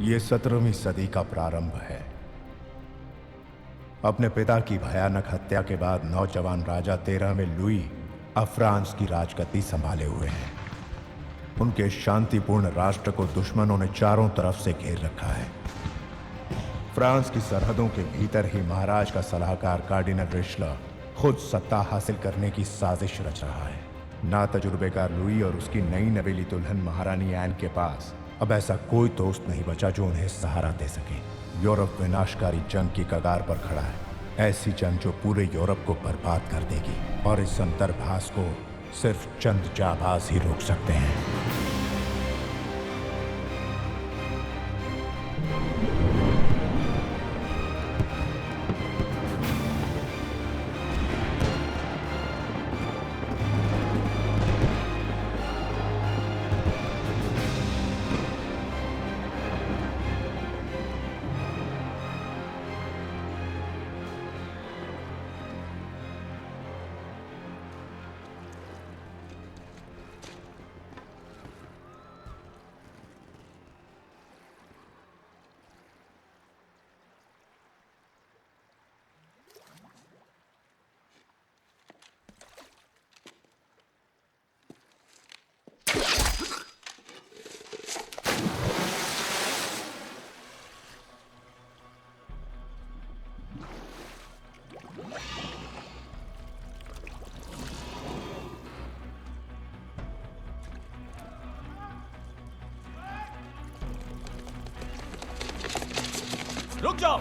ये 17वीं सदी का प्रारंभ है। अपने पिता की भयानक हत्या के बाद नौजवान राजा 13वें लुई अब फ्रांस की राजगद्दी संभाले हुए हैं। उनके शांतिपूर्ण राष्ट्र को दुश्मनों ने चारों तरफ से घेर रखा है। फ्रांस की सरहदों के भीतर ही महाराज का सलाहकार कार्डिनल रिशला खुद सत्ता हासिल करने की साजिश रच रहा है। ना तजुर्बेकार लुई और उसकी नई नवेली दुल्हन महारानी एन के पास अब ऐसा कोई दोस्त नहीं बचा जो उन्हें सहारा दे सके। यूरोप विनाशकारी जंग की कगार पर खड़ा है, ऐसी जंग जो पूरे यूरोप को बर्बाद कर देगी, और इस अंतर्भास को सिर्फ चंद जाबाज ही रोक सकते हैं। रुक जाओ।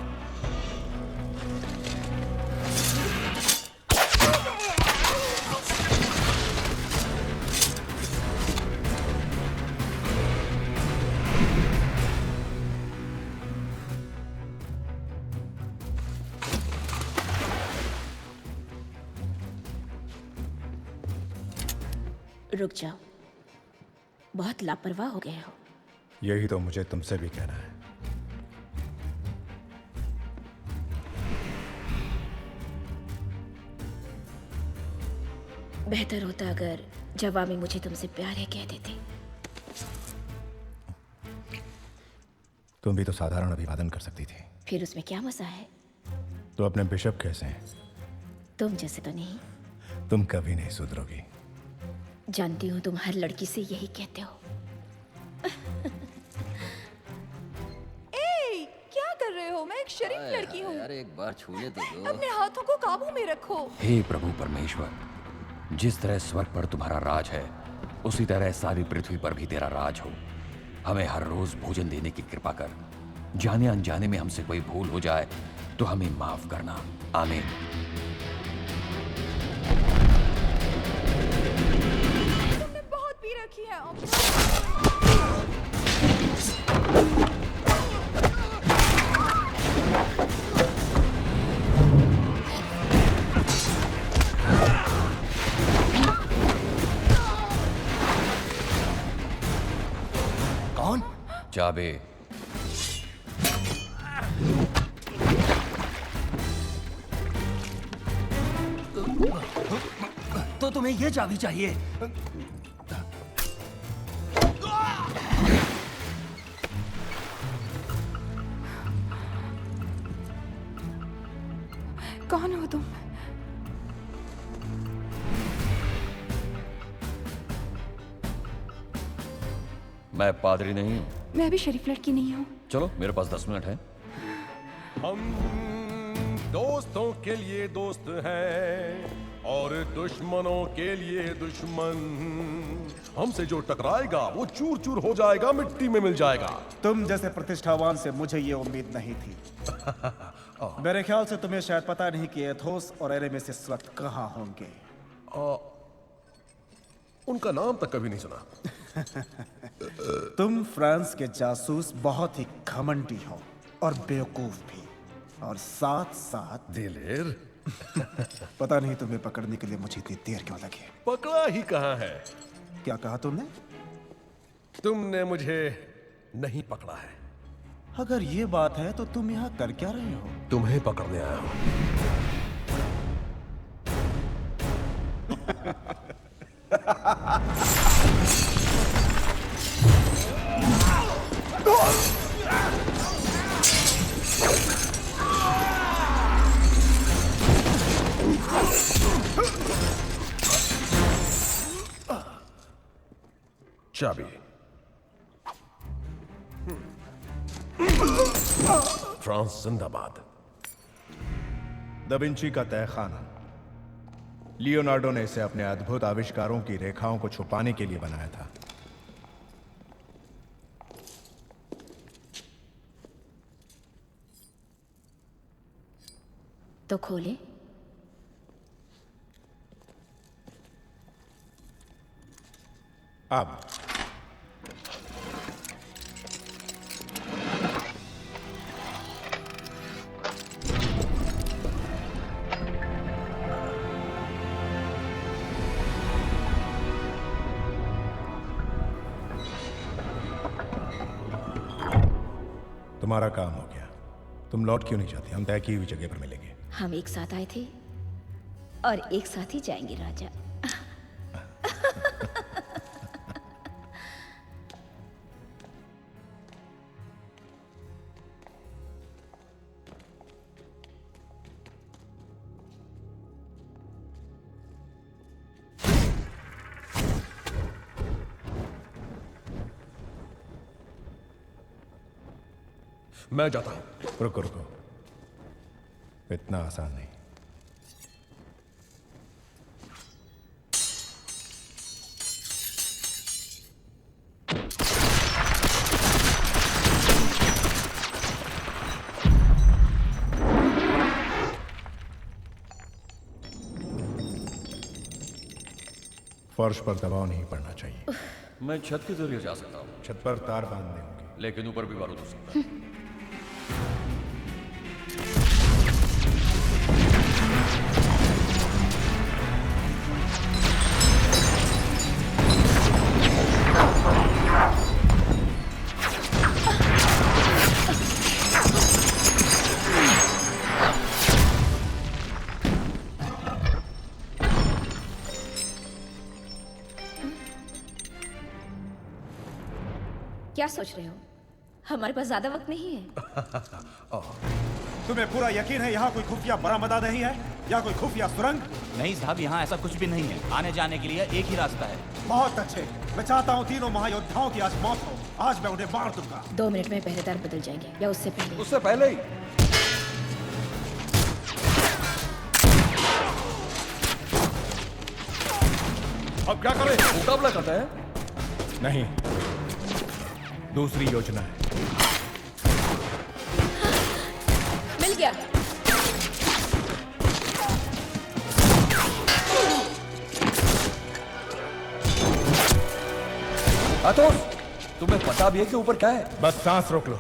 रुक जाओ, बहुत लापरवाह हो गए हो। यही तो मुझे तुमसे भी कहना है। बेहतर होता अगर जवाब में मुझे तुमसे प्यार है कह देते। तुम भी तो साधारण अभिवादन कर सकती थी। फिर उसमें क्या मजा है? तो अपने बिशप कैसे हैं? तुम जैसे तो नहीं। तुम कभी नहीं सुधरोगी। जानती हूँ तुम हर लड़की से यही कहते हो। ए, क्या कर रहे हो? मैं एक शरीफ लड़की हूँ। यार एक बार छूने तो दो। अपने हाथों को काबू में रखो। हे प्रभु परमेश्वर, जिस तरह स्वर्ग पर तुम्हारा राज है, उसी तरह सारी पृथ्वी पर भी तेरा राज हो। हमें हर रोज भोजन देने की कृपा कर। जाने अनजाने में हमसे कोई भूल हो जाए तो हमें माफ करना। आमीन। तुमने बहुत पी रखी है। कौन? चाबी। तो तुम्हें ये चाबी चाहिए? कौन हो तुम? मैं पादरी नहीं हूँ। मैं भी शरीफ लड़की नहीं हूँ। चलो मेरे पास 10 मिनट है। हम दोस्तों के लिए दोस्त हैं, और दुश्मनों के लिए दुश्मन। हमसे जो टकराएगा वो चूर चूर हो जाएगा, मिट्टी में मिल जाएगा। तुम जैसे प्रतिष्ठावान से मुझे ये उम्मीद नहीं थी। मेरे ख्याल से तुम्हें शायद पता नहीं कि एथोस और एरेमिस इस वक्त कहाँ होंगे। उनका नाम तक कभी नहीं सुना। तुम फ्रांस के जासूस बहुत ही घमंडी हो और बेवकूफ भी, और साथ साथ दिलेर। पता नहीं तुम्हें पकड़ने के लिए मुझे इतनी देर क्यों लगी। पकड़ा ही कहाँ है? क्या कहा तुमने? तुमने मुझे नहीं पकड़ा है। अगर ये बात है तो तुम यहाँ कर क्या रहे हो? तुम्हें पकड़ने आया हूँ। चाबी। फ्रांस जिंदाबाद। दा विंची का तहखाना। लियोनार्डो ने इसे अपने अद्भुत आविष्कारों की रेखाओं को छुपाने के लिए बनाया था। तो खोले। अब तुम्हारा काम हो गया। तुम लौट क्यों नहीं जाती? हम तय की हुई जगह पर मिलेंगे। हम एक साथ आए थे और एक साथ ही जाएंगे राजा। मैं जाता हूं। रुको रुको, इतना आसान नहीं। फर्श पर दबाव नहीं पड़ना चाहिए। मैं छत के जरिए जा सकता हूँ, छत पर तार बांधने होंगे। लेकिन ऊपर भी बारूद हो सकता है। क्या सोच रहे हो? हमारे पास ज्यादा वक्त नहीं है। तुम्हें पूरा यकीन है यहाँ कोई खुफिया बरामदा नहीं है या कोई खुफिया सुरंग? नहीं साहब, यहाँ ऐसा कुछ भी नहीं है। आने जाने के लिए एक ही रास्ता है। बहुत अच्छे। मैं चाहता हूँ तीनों महायोद्धाओं की आज मौत हो। आज मैं उन्हें मार दूंगा। 2 मिनट में पहरेदार बदल जाएंगे या उससे पहले। उससे पहले ही। अब क्या करें? मुकाबला करते हैं? नहीं, दूसरी योजना है। मिल गया। अतोस, तुम्हें पता भी है कि ऊपर क्या है? बस सांस रोक लो।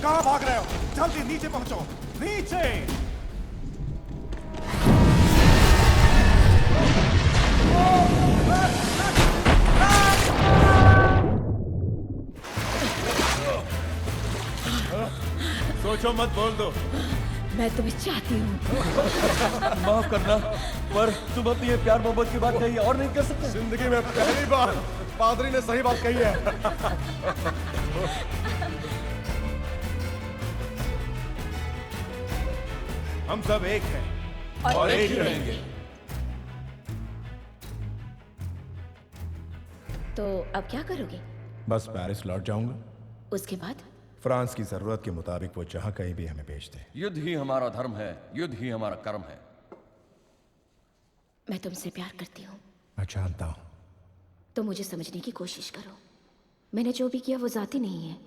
कहाँ भाग रहे हो? जल्दी नीचे पहुंचो। नीचे। सोचो मत, बोल दो। मैं तुम्हें चाहती हूँ। माफ करना, पर तुम अपनी ये प्यार मोहब्बत की बात कही और नहीं कर सकते। जिंदगी में पहली बार पादरी ने सही बात कही है। हम सब एक हैं, और एक ही रहेंगे। तो अब क्या करोगे? बस पेरिस लौट जाऊंगा। उसके बाद? फ्रांस की जरूरत के मुताबिक वो जहां कहीं भी हमें भेज दे। युद्ध ही हमारा धर्म है, युद्ध ही हमारा कर्म है। मैं तुमसे प्यार करती हूँ। मैं जानता हूं। तो मुझे समझने की कोशिश करो। मैंने जो भी किया वो जाति नहीं है,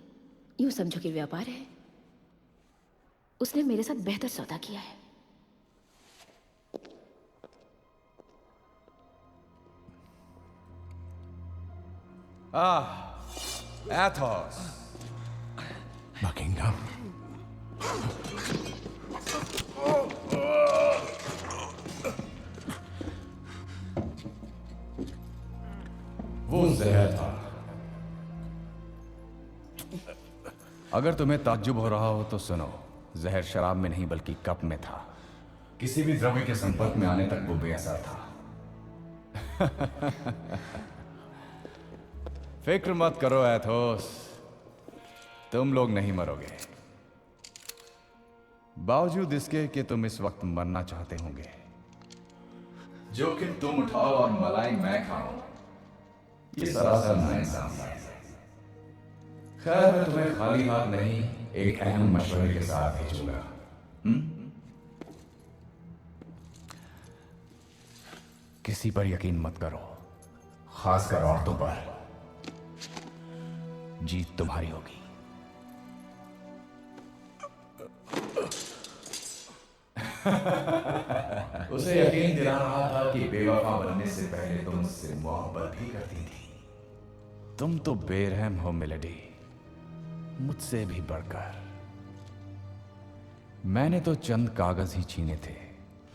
यूं समझो कि व्यापार है। उसने मेरे साथ बेहतर सौदा किया है। एथोस। बकिंगम। वो जहर था। अगर तुम्हें ताज्जुब हो रहा हो तो सुनो, जहर शराब में नहीं बल्कि कप में था। किसी भी द्रव्य के संपर्क में आने तक वो बेअसर था। फिक्र मत करो एथोस, तुम लोग नहीं मरोगे। बावजूद इसके कि तुम इस वक्त मरना चाहते होंगे। जोखिम तुम उठाओ और मलाई मैं खाऊं, ये सरासर नाइंसाफी है। खैर, मैं तुम्हें खाली हाथ नहीं, एक अहम मशवरे के साथ भेजूंगा। किसी पर यकीन मत करो, खासकर औरतों पर। जीत तुम्हारी होगी। उसे यकीन दिला रहा था कि बेवफा बनने से पहले तुम उससे मोहब्बत भी करती थी। तुम तो बेरहम हो मिलेडी, मुझसे भी बढ़कर। मैंने तो चंद कागज ही छीने थे,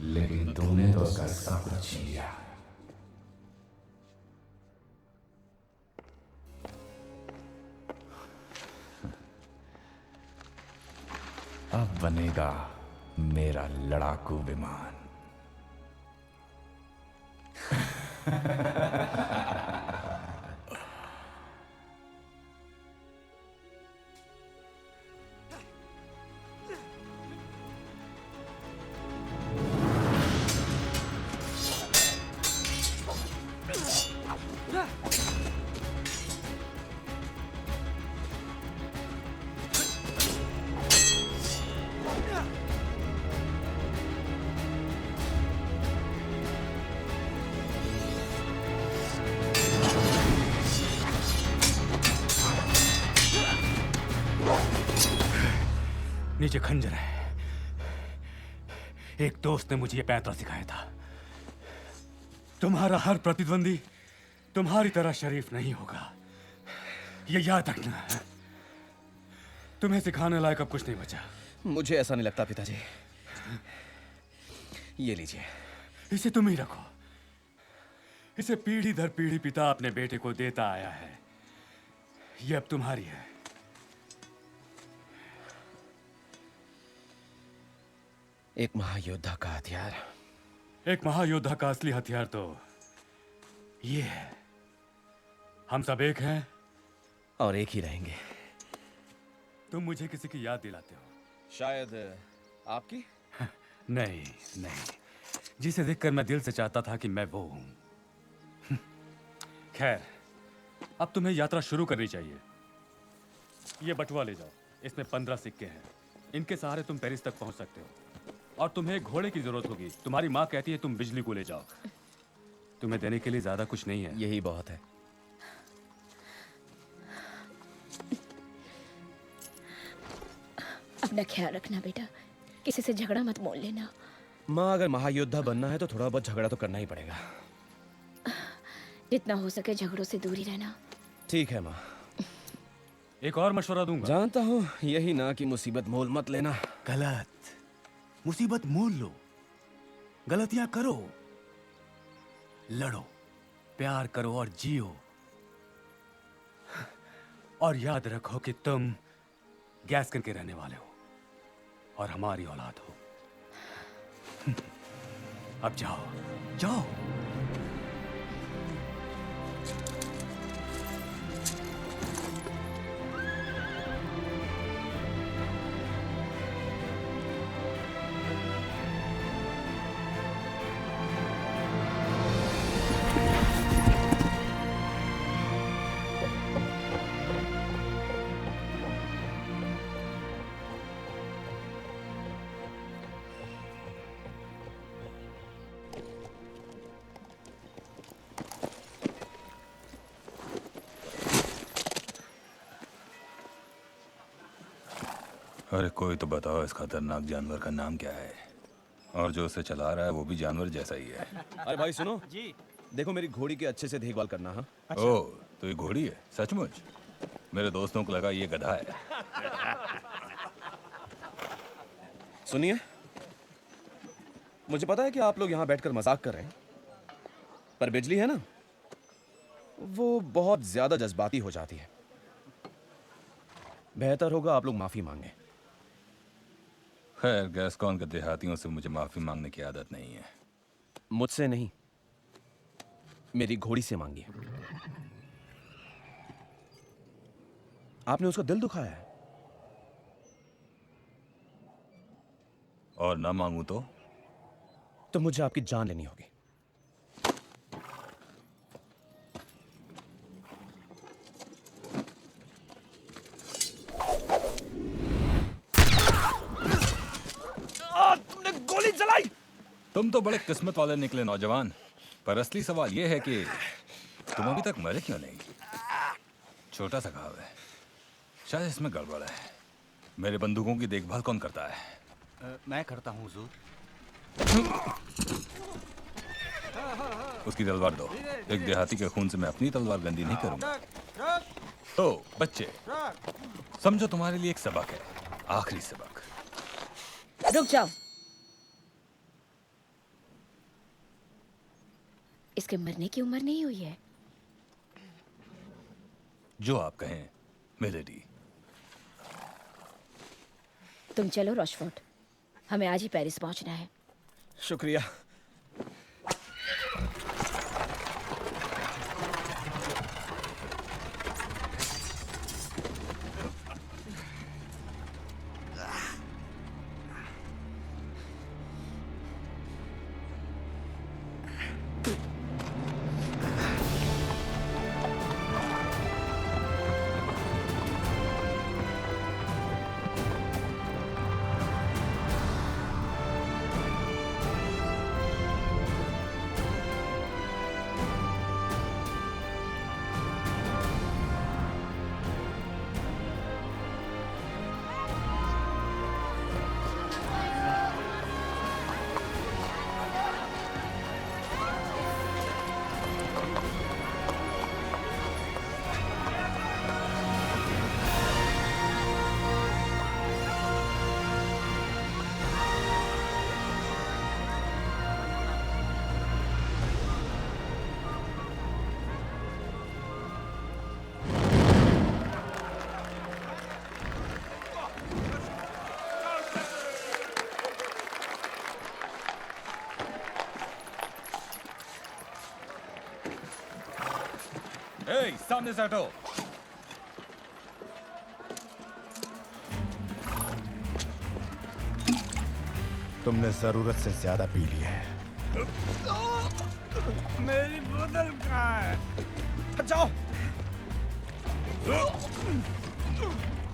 लेकिन तुमने तो उसका सब कुछ छीन लिया। अब बनेगा मेरा लड़ाकू विमान। नीचे खंजर है। एक दोस्त ने मुझे ये पैंतरा सिखाया था। तुम्हारा हर प्रतिद्वंदी तुम्हारी तरह शरीफ नहीं होगा, ये याद रखना। तुम्हें सिखाने लायक अब कुछ नहीं बचा। मुझे ऐसा नहीं लगता पिताजी। ये लीजिए। इसे तुम ही रखो। इसे पीढ़ी दर पीढ़ी पिता अपने बेटे को देता आया है। ये अब तुम्हारी है। एक महायोद्धा का हथियार। एक महायोद्धा का असली हथियार तो ये है। हम सब एक हैं और एक ही रहेंगे। तुम मुझे किसी की याद दिलाते हो। शायद आपकी? नहीं नहीं, जिसे देखकर मैं दिल से चाहता था कि मैं वो हूं। खैर, अब तुम्हें यात्रा शुरू करनी चाहिए। ये बटुआ ले जाओ, इसमें 15 सिक्के हैं। इनके सहारे तुम पेरिस तक पहुंच सकते हो। और तुम्हें एक घोड़े की जरूरत होगी। तुम्हारी माँ कहती है तुम बिजली को ले जाओ। तुम्हें देने के लिए ज्यादा कुछ नहीं है। यही बहुत है। अपना ख्याल रखना बेटा, किसी से झगड़ा मत मोल लेना। माँ, अगर महायोद्धा बनना है तो थोड़ा बहुत झगड़ा तो करना ही पड़ेगा। जितना हो सके झगड़ों से दूर ही रहना। ठीक है माँ। एक और मशवरा दूंगा। जानता हूँ, यही ना कि मुसीबत मोल मत लेना। गलत। मुसीबत मोल लो, गलतियां करो, लड़ो, प्यार करो और जियो। और याद रखो कि तुम गैस्कन के रहने वाले हो और हमारी औलाद हो। अब जाओ जाओ। अरे कोई तो बताओ इस खतरनाक जानवर का नाम क्या है? और जो उसे चला रहा है वो भी जानवर जैसा ही है। अरे भाई सुनो जी, देखो मेरी घोड़ी की अच्छे से देखभाल करना। हाँ ओह, तो ये घोड़ी है सचमुच? मेरे दोस्तों को लगा ये गधा है। सुनिए, मुझे पता है कि आप लोग यहाँ बैठकर मजाक कर रहे हैं, पर बिजली है ना, वो बहुत ज्यादा जज्बाती हो जाती है। बेहतर होगा आप लोग माफी मांगे। खैर, गैस्कॉन के देहातियों से मुझे माफी मांगने की आदत नहीं है। मुझसे नहीं, मेरी घोड़ी से मांगिए। आपने उसका दिल दुखाया है। और ना मांगू तो मुझे आपकी जान लेनी होगी। तुमने गोली चलाई। तुम तो बड़े किस्मत वाले निकले नौजवान, पर असली सवाल यह है कि तुम अभी तक मरे क्यों नहीं? छोटा सा घाव है, शायद इसमें गड़बड़ है। मेरे बंदूकों की देखभाल कौन करता है? मैं करता हूँ हुजूर। उसकी तलवार दो। एक देहाती के खून से मैं अपनी तलवार गंदी नहीं करूंगा। तो बच्चे, समझो तुम्हारे लिए एक सबक है, आखिरी सबक। रुक जाओ। इसके मरने की उम्र नहीं हुई है। जो आप कहें मिलेडी। तुम चलो रॉशफोर्ड, हमें आज ही पेरिस पहुंचना है। शुक्रिया। सामने से हटो। तुमने जरूरत से ज्यादा पी लिया है। मेरी बोतल कहाँ है? जाओ।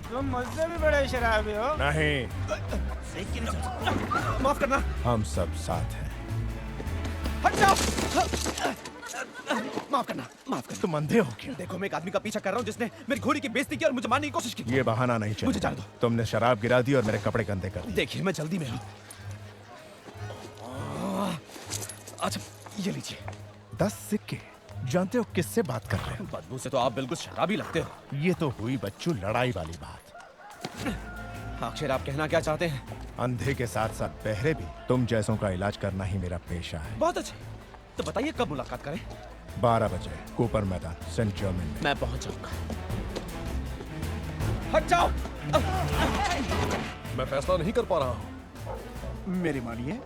तुम मुझसे भी बड़े शराबी हो। नहीं, माफ करना। हम सब साथ हैं। हट जाओ। माफ करना, माफ करना। तुम अंधे हो क्या? देखो, मैं एक आदमी का पीछा कर रहा हूँ जिसने मेरी घोड़ी की बेइज्जती की और मुझे मारने की कोशिश की। ये बहाना नहीं चाहिए। मुझे जाने दो। तुमने शराब गिरा दी और मेरे कपड़े गंदे कर दिए। देखिए, मैं जल्दी में हूँ। अच्छा, ये लीजिए 10 सिक्के। जानते हो किससे बात कर रहे हो? बदबू से तो आप बिल्कुल शराबी लगते हो। ये तो हुई बच्चू लड़ाई वाली बात। आखिर आप कहना क्या चाहते हैं? अंधे के साथ साथ बहरे भी तुम जैसों का इलाज करना ही मेरा पेशा है। बहुत अच्छे, तो बताइए कब मुलाकात करें? 12 बजे कूपर मैदान, सेंट जर्मन में। मैं पहुंच जाऊंगा। हट जाओ। मैं फैसला नहीं कर पा रहा हूँ। मेरी मानिए,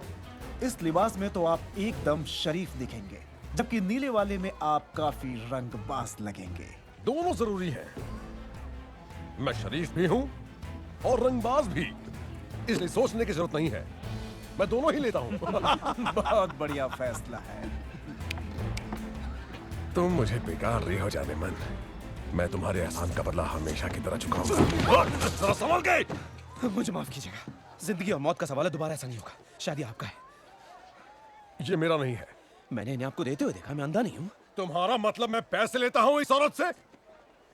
इस लिबास में तो आप एकदम शरीफ दिखेंगे, जबकि नीले वाले में आप काफी रंगबाज लगेंगे। दोनों जरूरी है। मैं शरीफ भी हूँ और रंगबाज भी, इसलिए सोचने की जरूरत नहीं है। मैं दोनों ही लेता हूँ। बहुत बढ़िया फैसला है। तुम मुझे बेकार रही हो जाने मन। मैं तुम्हारे एहसान का बदला हमेशा की तरह चुकाऊंगा। जरा संभल के। मुझे माफ कीजिएगा, जिंदगी और मौत का सवाल है, दोबारा ऐसा नहीं होगा। शायद ये आपका है। ये मेरा नहीं है। मैंने इन्हें आपको देते हुए देखा, मैं अंधा नहीं हूँ। तुम्हारा मतलब मैं पैसे लेता हूँ इस औरत से?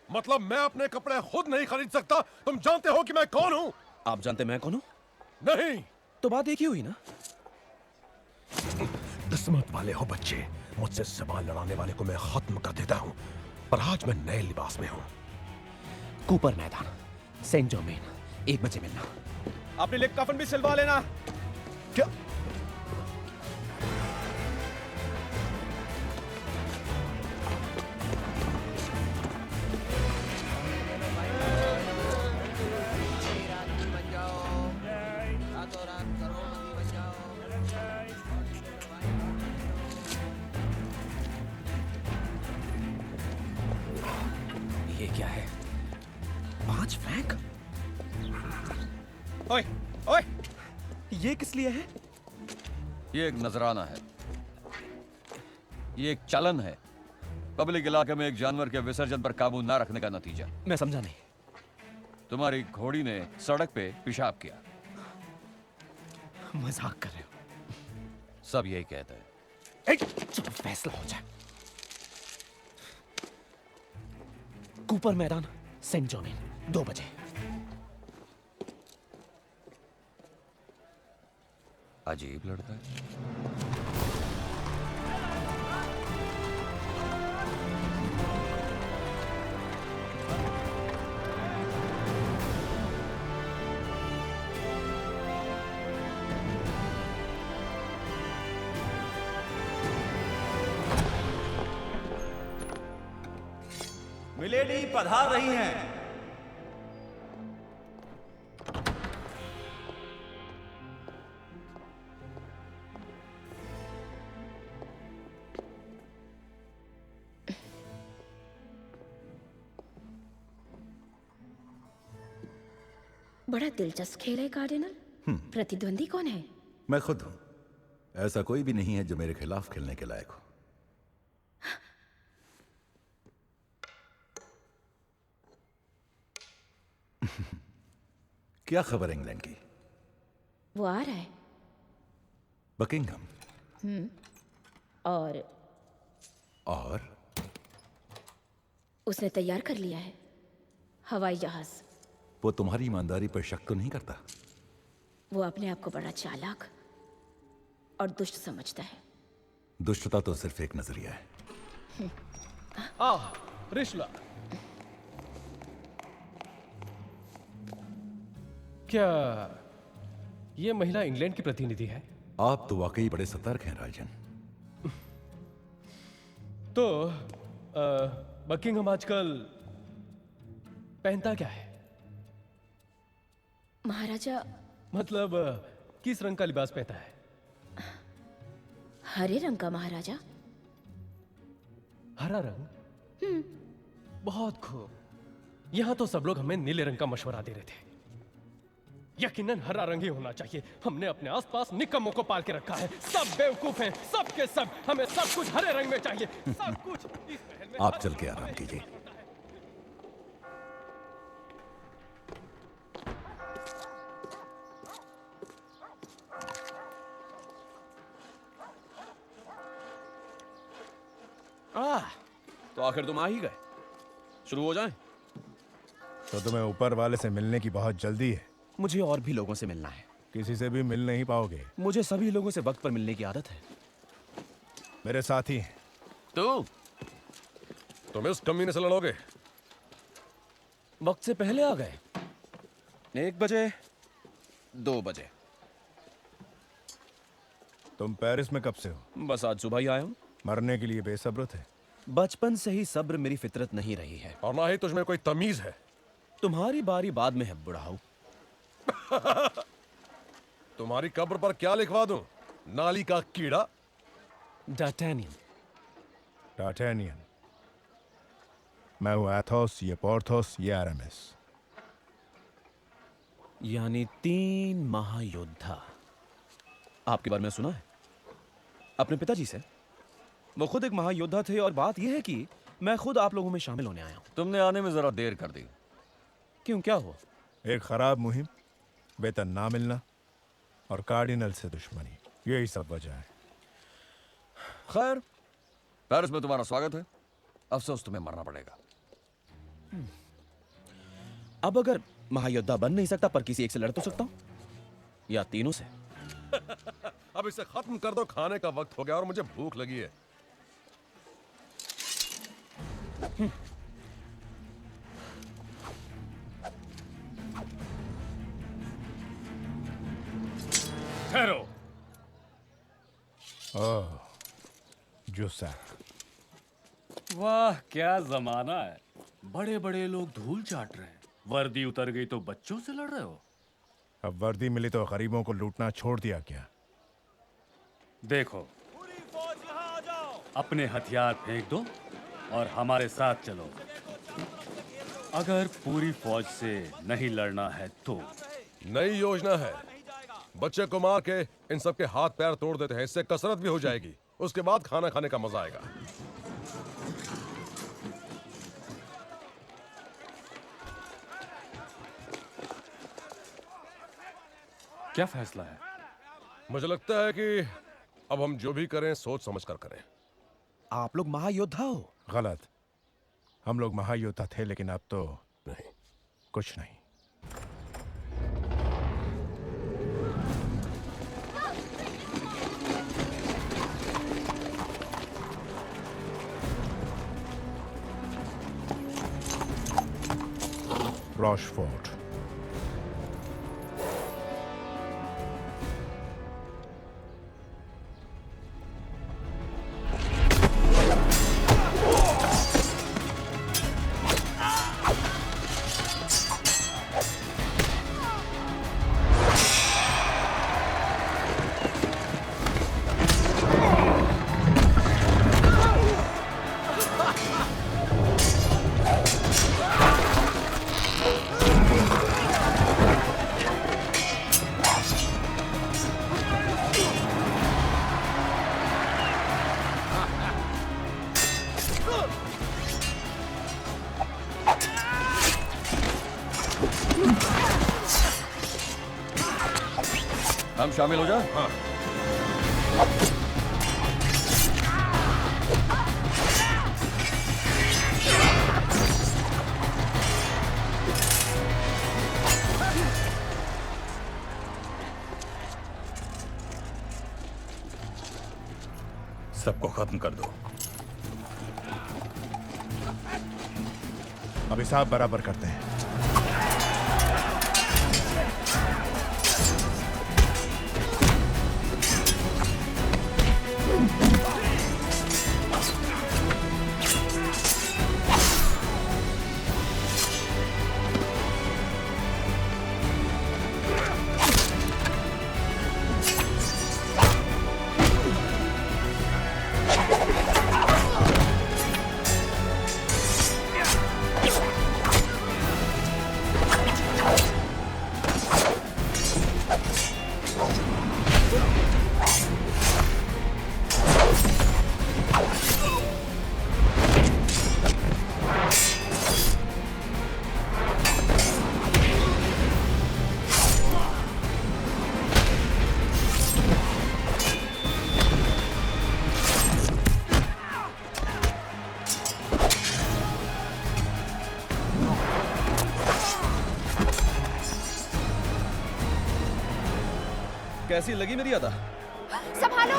मतलब मैं अपने कपड़े खुद नहीं खरीद सकता? तुम जानते हो कि मैं कौन हूँ? आप जानते मैं कौन हूं? नहीं। तो बात एक ही हुई ना। किस्मत वाले हो बच्चे, मुझसे सवाल लड़ाने वाले को मैं खत्म कर देता हूं, पर आज मैं नए लिबास में हूं। कूपर मैदान, सेंट जर्मेन, 1 बजे मिलना। अपने लिए कफन भी सिलवा लेना। क्या? ये क्या है? 5 फ्रैंक? ओए, ओए, ये किस लिए है? ये एक नजराना है, ये एक चलन है। पब्लिक इलाके में एक जानवर के विसर्जन पर काबू ना रखने का नतीजा। मैं समझा नहीं। तुम्हारी घोड़ी ने सड़क पे पेशाब किया। मजाक कर रहे हो? सब यही कहते हैं। चलो फैसला हो जाए। कूपर मैदान, सेंट जर्मेन, 2 बजे। अजीब लड़का है। मिलेडी पधार रही हैं। बड़ा दिलचस्प खेल है कार्डिनल। प्रतिद्वंदी कौन है? मैं खुद हूं। ऐसा कोई भी नहीं है जो मेरे खिलाफ खेलने के लायक हो। क्या खबर इंग्लैंड की? वो आ रहा है। बकिंघम। और उसने तैयार कर लिया है हवाई जहाज। वो तुम्हारी ईमानदारी पर शक तो नहीं करता? वो अपने आप को बड़ा चालाक और दुष्ट समझता है। दुष्टता तो सिर्फ एक नजरिया है। रिश्ला, क्या ये महिला इंग्लैंड की प्रतिनिधि है? आप तो वाकई बड़े सतर्क हैं राजन। तो बकिंघम आजकल पहनता क्या है? महाराजा मतलब किस रंग का लिबास पहनता है? हरे रंग का महाराजा। हरा रंग? बहुत खूब। यहां तो सब लोग हमें नीले रंग का मशवरा दे रहे थे। यकीनन हरा रंग ही होना चाहिए। हमने अपने आसपास निकम्मों को पाल के रखा है। सब बेवकूफ हैं, सब के सब। हमें सब कुछ हरे रंग में चाहिए, सब कुछ इस महल में। आप चल के आराम कीजिए। तो आखिर तुम आ ही गए। शुरू हो जाएं? तो तुम्हें ऊपर वाले से मिलने की बहुत जल्दी है? मुझे और भी लोगों से मिलना है। किसी से भी मिल नहीं पाओगे। मुझे सभी लोगों से वक्त पर मिलने की आदत है। मेरे साथी हैं। तुम इस कमीने से लड़ोगे? वक्त से पहले आ गए। 1 बजे, 2 बजे। तुम पेरिस में कब से हो? बस आज सुबह ही आया हूं। मरने के लिए बेसब्र थे? बचपन से ही सब्र मेरी फितरत नहीं रही है। और ना ही तुझमें कोई तमीज है। तुम्हारी बारी बाद में है बुढ़ाऊ। तुम्हारी कब्र पर क्या लिखवा दूं? नाली का कीड़ा? डार्टेनियन। डार्टेनियन। मैं हूं एथोस, ये पोर्थोस, ये अरामिस। यानी 3 महायोद्धा। आपके बारे में सुना है? अपने पिताजी से। वो खुद एक महायोद्धा थे और बात यह है कि मैं खुद आप लोगों में शामिल होने आया हूं। तुमने आने में जरा देर कर दी। क्यों, क्या हुआ? एक खराब मुहिम, वेतन ना मिलना और कार्डिनल से दुश्मनी, यही सब वजह है। खैर, पेरिस में तुम्हारा स्वागत है। अफसोस तुम्हें मरना पड़ेगा। अब अगर महायोद्धा बन नहीं सकता पर किसी एक से लड़ तो सकता हूं, या तीनों से। अब इसे खत्म कर दो, खाने का वक्त हो गया और मुझे भूख लगी है। ठहरो। ओह, जुसैक। वाह क्या जमाना है, बड़े बड़े लोग धूल चाट रहे हैं। वर्दी उतर गई तो बच्चों से लड़ रहे हो। अब वर्दी मिली तो गरीबों को लूटना छोड़ दिया क्या? देखो, अपने हथियार फेंक दो और हमारे साथ चलो। अगर पूरी फौज से नहीं लड़ना है तो नई योजना है, बच्चे को मार के इन सब के हाथ पैर तोड़ देते हैं, इससे कसरत भी हो जाएगी, उसके बाद खाना खाने का मजा आएगा। क्या फैसला है? मुझे लगता है कि अब हम जो भी करें सोच समझ कर करें। आप लोग महायोद्धा हो। गलत, हम लोग महायोद्धा थे लेकिन अब तो नहीं, कुछ नहीं। रॉशफोर्ट। हम शामिल हो जाए। हाँ। सबको खत्म कर दो। अब हिसाब बराबर करते हैं। कैसी लगी मेरी अदा? संभालो।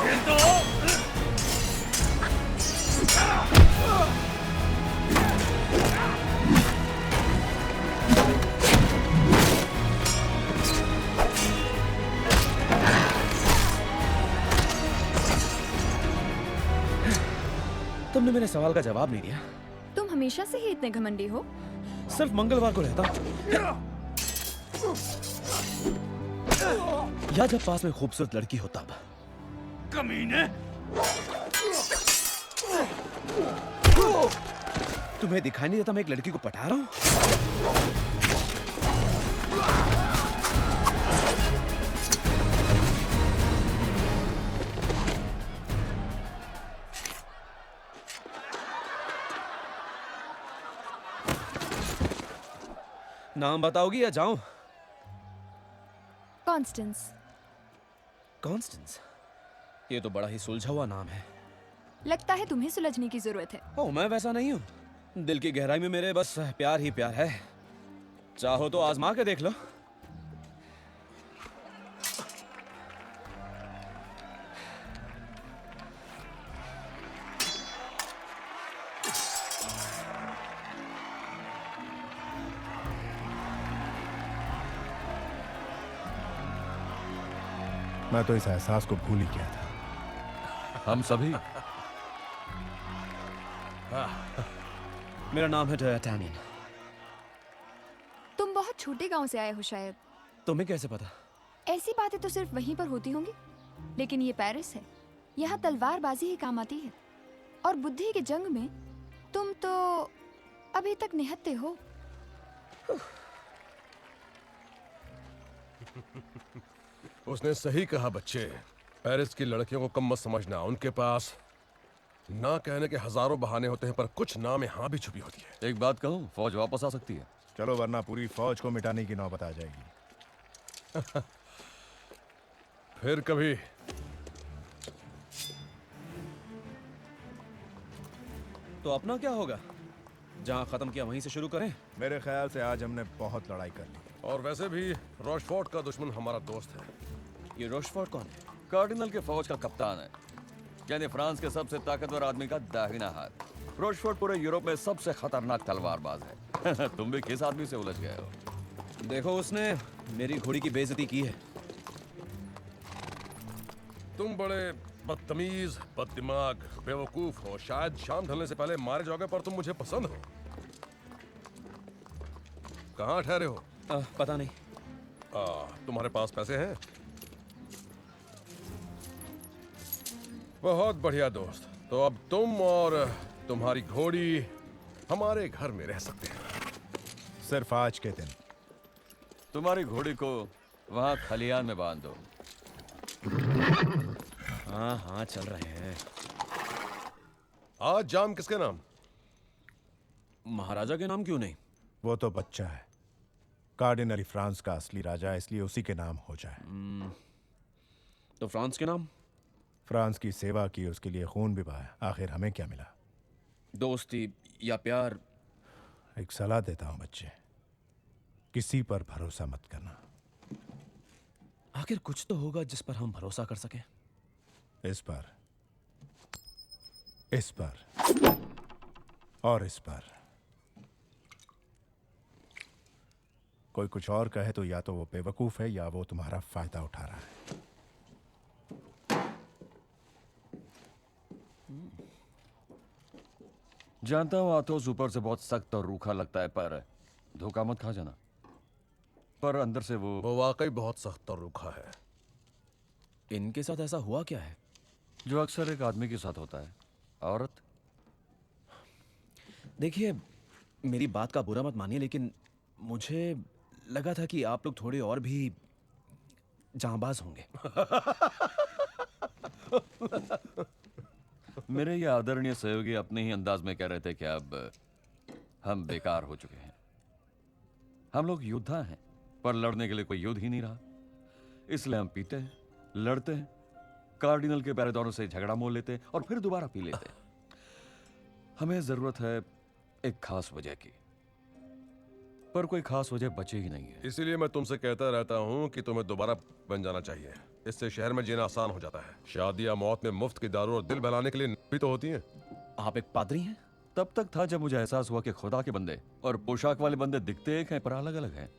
तुमने मेरे सवाल का जवाब नहीं दिया। तुम हमेशा से ही इतने घमंडी हो। सिर्फ मंगलवार को रहता या जब पास में खूबसूरत लड़की हो तब। कमीने! तुम्हें दिखाई नहीं देता मैं एक लड़की को पटा रहा हूं? नाम बताओगी या जाऊं? कॉन्स्टेंस। कॉन्स्टेंस? ये तो बड़ा ही सुलझा हुआ नाम है। लगता है तुम्हें सुलझने की जरूरत है। ओ, मैं वैसा नहीं हूं। दिल की गहराई में मेरे बस प्यार ही प्यार है। चाहो तो आजमा के देख लो। मैं तो इस एहसास को भूल ही गया था। हम सभी। मेरा नाम है डर्टैनियन। तुम बहुत छोटे गांव से आए हो शायद। तुम्हें कैसे पता? ऐसी बातें तो सिर्फ वहीं पर होती होंगी, लेकिन ये पेरिस है। यहाँ तलवारबाजी ही काम आती है, और बुद्धि की जंग में तुम तो अभी तक निहत्थे हो। उसने सही कहा बच्चे। पेरिस की लड़कियों को कम मत समझना। उनके पास ना कहने के हजारों बहाने होते हैं, पर कुछ ना में हाँ भी छुपी होती है। एक बात कहूं, फौज वापस आ सकती है। चलो, वरना पूरी फौज को मिटाने की नौबत आ जाएगी। फिर कभी। तो अपना क्या होगा? जहां खत्म किया वहीं से शुरू करें। मेरे ख्याल से आज हमने बहुत लड़ाई कर ली। और वैसे भी रोशफोर्ट का दुश्मन हमारा दोस्त है। ये रोशफोर्ट कौन है? कार्डिनल के फौज का कप्तान है, यानी फ्रांस के सबसे ताकतवर आदमी का दाहिना हाथ। रोशफोर्ट पूरे यूरोप में सबसे खतरनाक तलवारबाज है। तुम भी किस आदमी से उलझ गए हो? देखो, उसने मेरी घोड़ी की बेइज्जती की है। तुम बड़े बदतमीज, बददिमाग, बेवकूफ हो। शायद शाम ढलने से पहले मारे जाओगे, पर तुम मुझे पसंद हो। कहाँ ठहरे हो? पता नहीं। तुम्हारे पास पैसे हैं? बहुत बढ़िया दोस्त। तो अब तुम और तुम्हारी घोड़ी हमारे घर में रह सकते हैं, सिर्फ आज के दिन। तुम्हारी घोड़ी को वहां खलियान में बांध दो। हाँ हाँ, चल रहे हैं। आज जाम किसके नाम? महाराजा के नाम क्यों नहीं? वो तो बच्चा है। कार्डिनल फ्रांस का असली राजा है, इसलिए उसी के नाम हो जाए। तो फ्रांस के नाम? फ्रांस की सेवा की, उसके लिए खून भी बहाया। आखिर हमें क्या मिला? दोस्ती या प्यार? एक सलाह देता हूं बच्चे, किसी पर भरोसा मत करना। आखिर कुछ तो होगा जिस पर हम भरोसा कर सकें। इस पर, इस पर और इस पर। कोई कुछ और कहे तो या तो वो बेवकूफ है या वो तुम्हारा फायदा उठा रहा है। जानता हूँ आथोस ऊपर से बहुत सख्त और रूखा लगता है, पर धोखा मत खा जाना। पर अंदर से वो वाकई बहुत सख्त और रूखा है। इनके साथ ऐसा हुआ क्या है? जो अक्सर एक आदमी के साथ होता है, औरत। देखिए, मेरी बात का बुरा मत मानिए, लेकिन मुझे लगा था कि आप लोग थोड़े और भी जांबाज होंगे। मेरे ये आदरणीय सहयोगी अपने ही अंदाज में कह रहे थे कि अब हम बेकार हो चुके हैं। हम लोग योद्धा हैं, पर लड़ने के लिए कोई युद्ध ही नहीं रहा। इसलिए हम पीते हैं, लड़ते हैं, कार्डिनल के पहरेदारों से झगड़ा मोल लेते और फिर दोबारा पी लेते। हमें जरूरत है एक खास वजह की, पर कोई खास वजह बचे ही नहीं है। इसीलिए मैं तुमसे कहता रहता हूँ कि तुम्हें दोबारा बन जाना चाहिए। इससे शहर में जीना आसान हो जाता है। शादी या मौत में मुफ्त की दारू और दिल बहलाने के लिए भी तो होती है। आप एक पादरी हैं? तब तक था जब मुझे एहसास हुआ कि खुदा के बंदे और पोशाक वाले बंदे दिखते एक हैं पर अलग अलग हैं।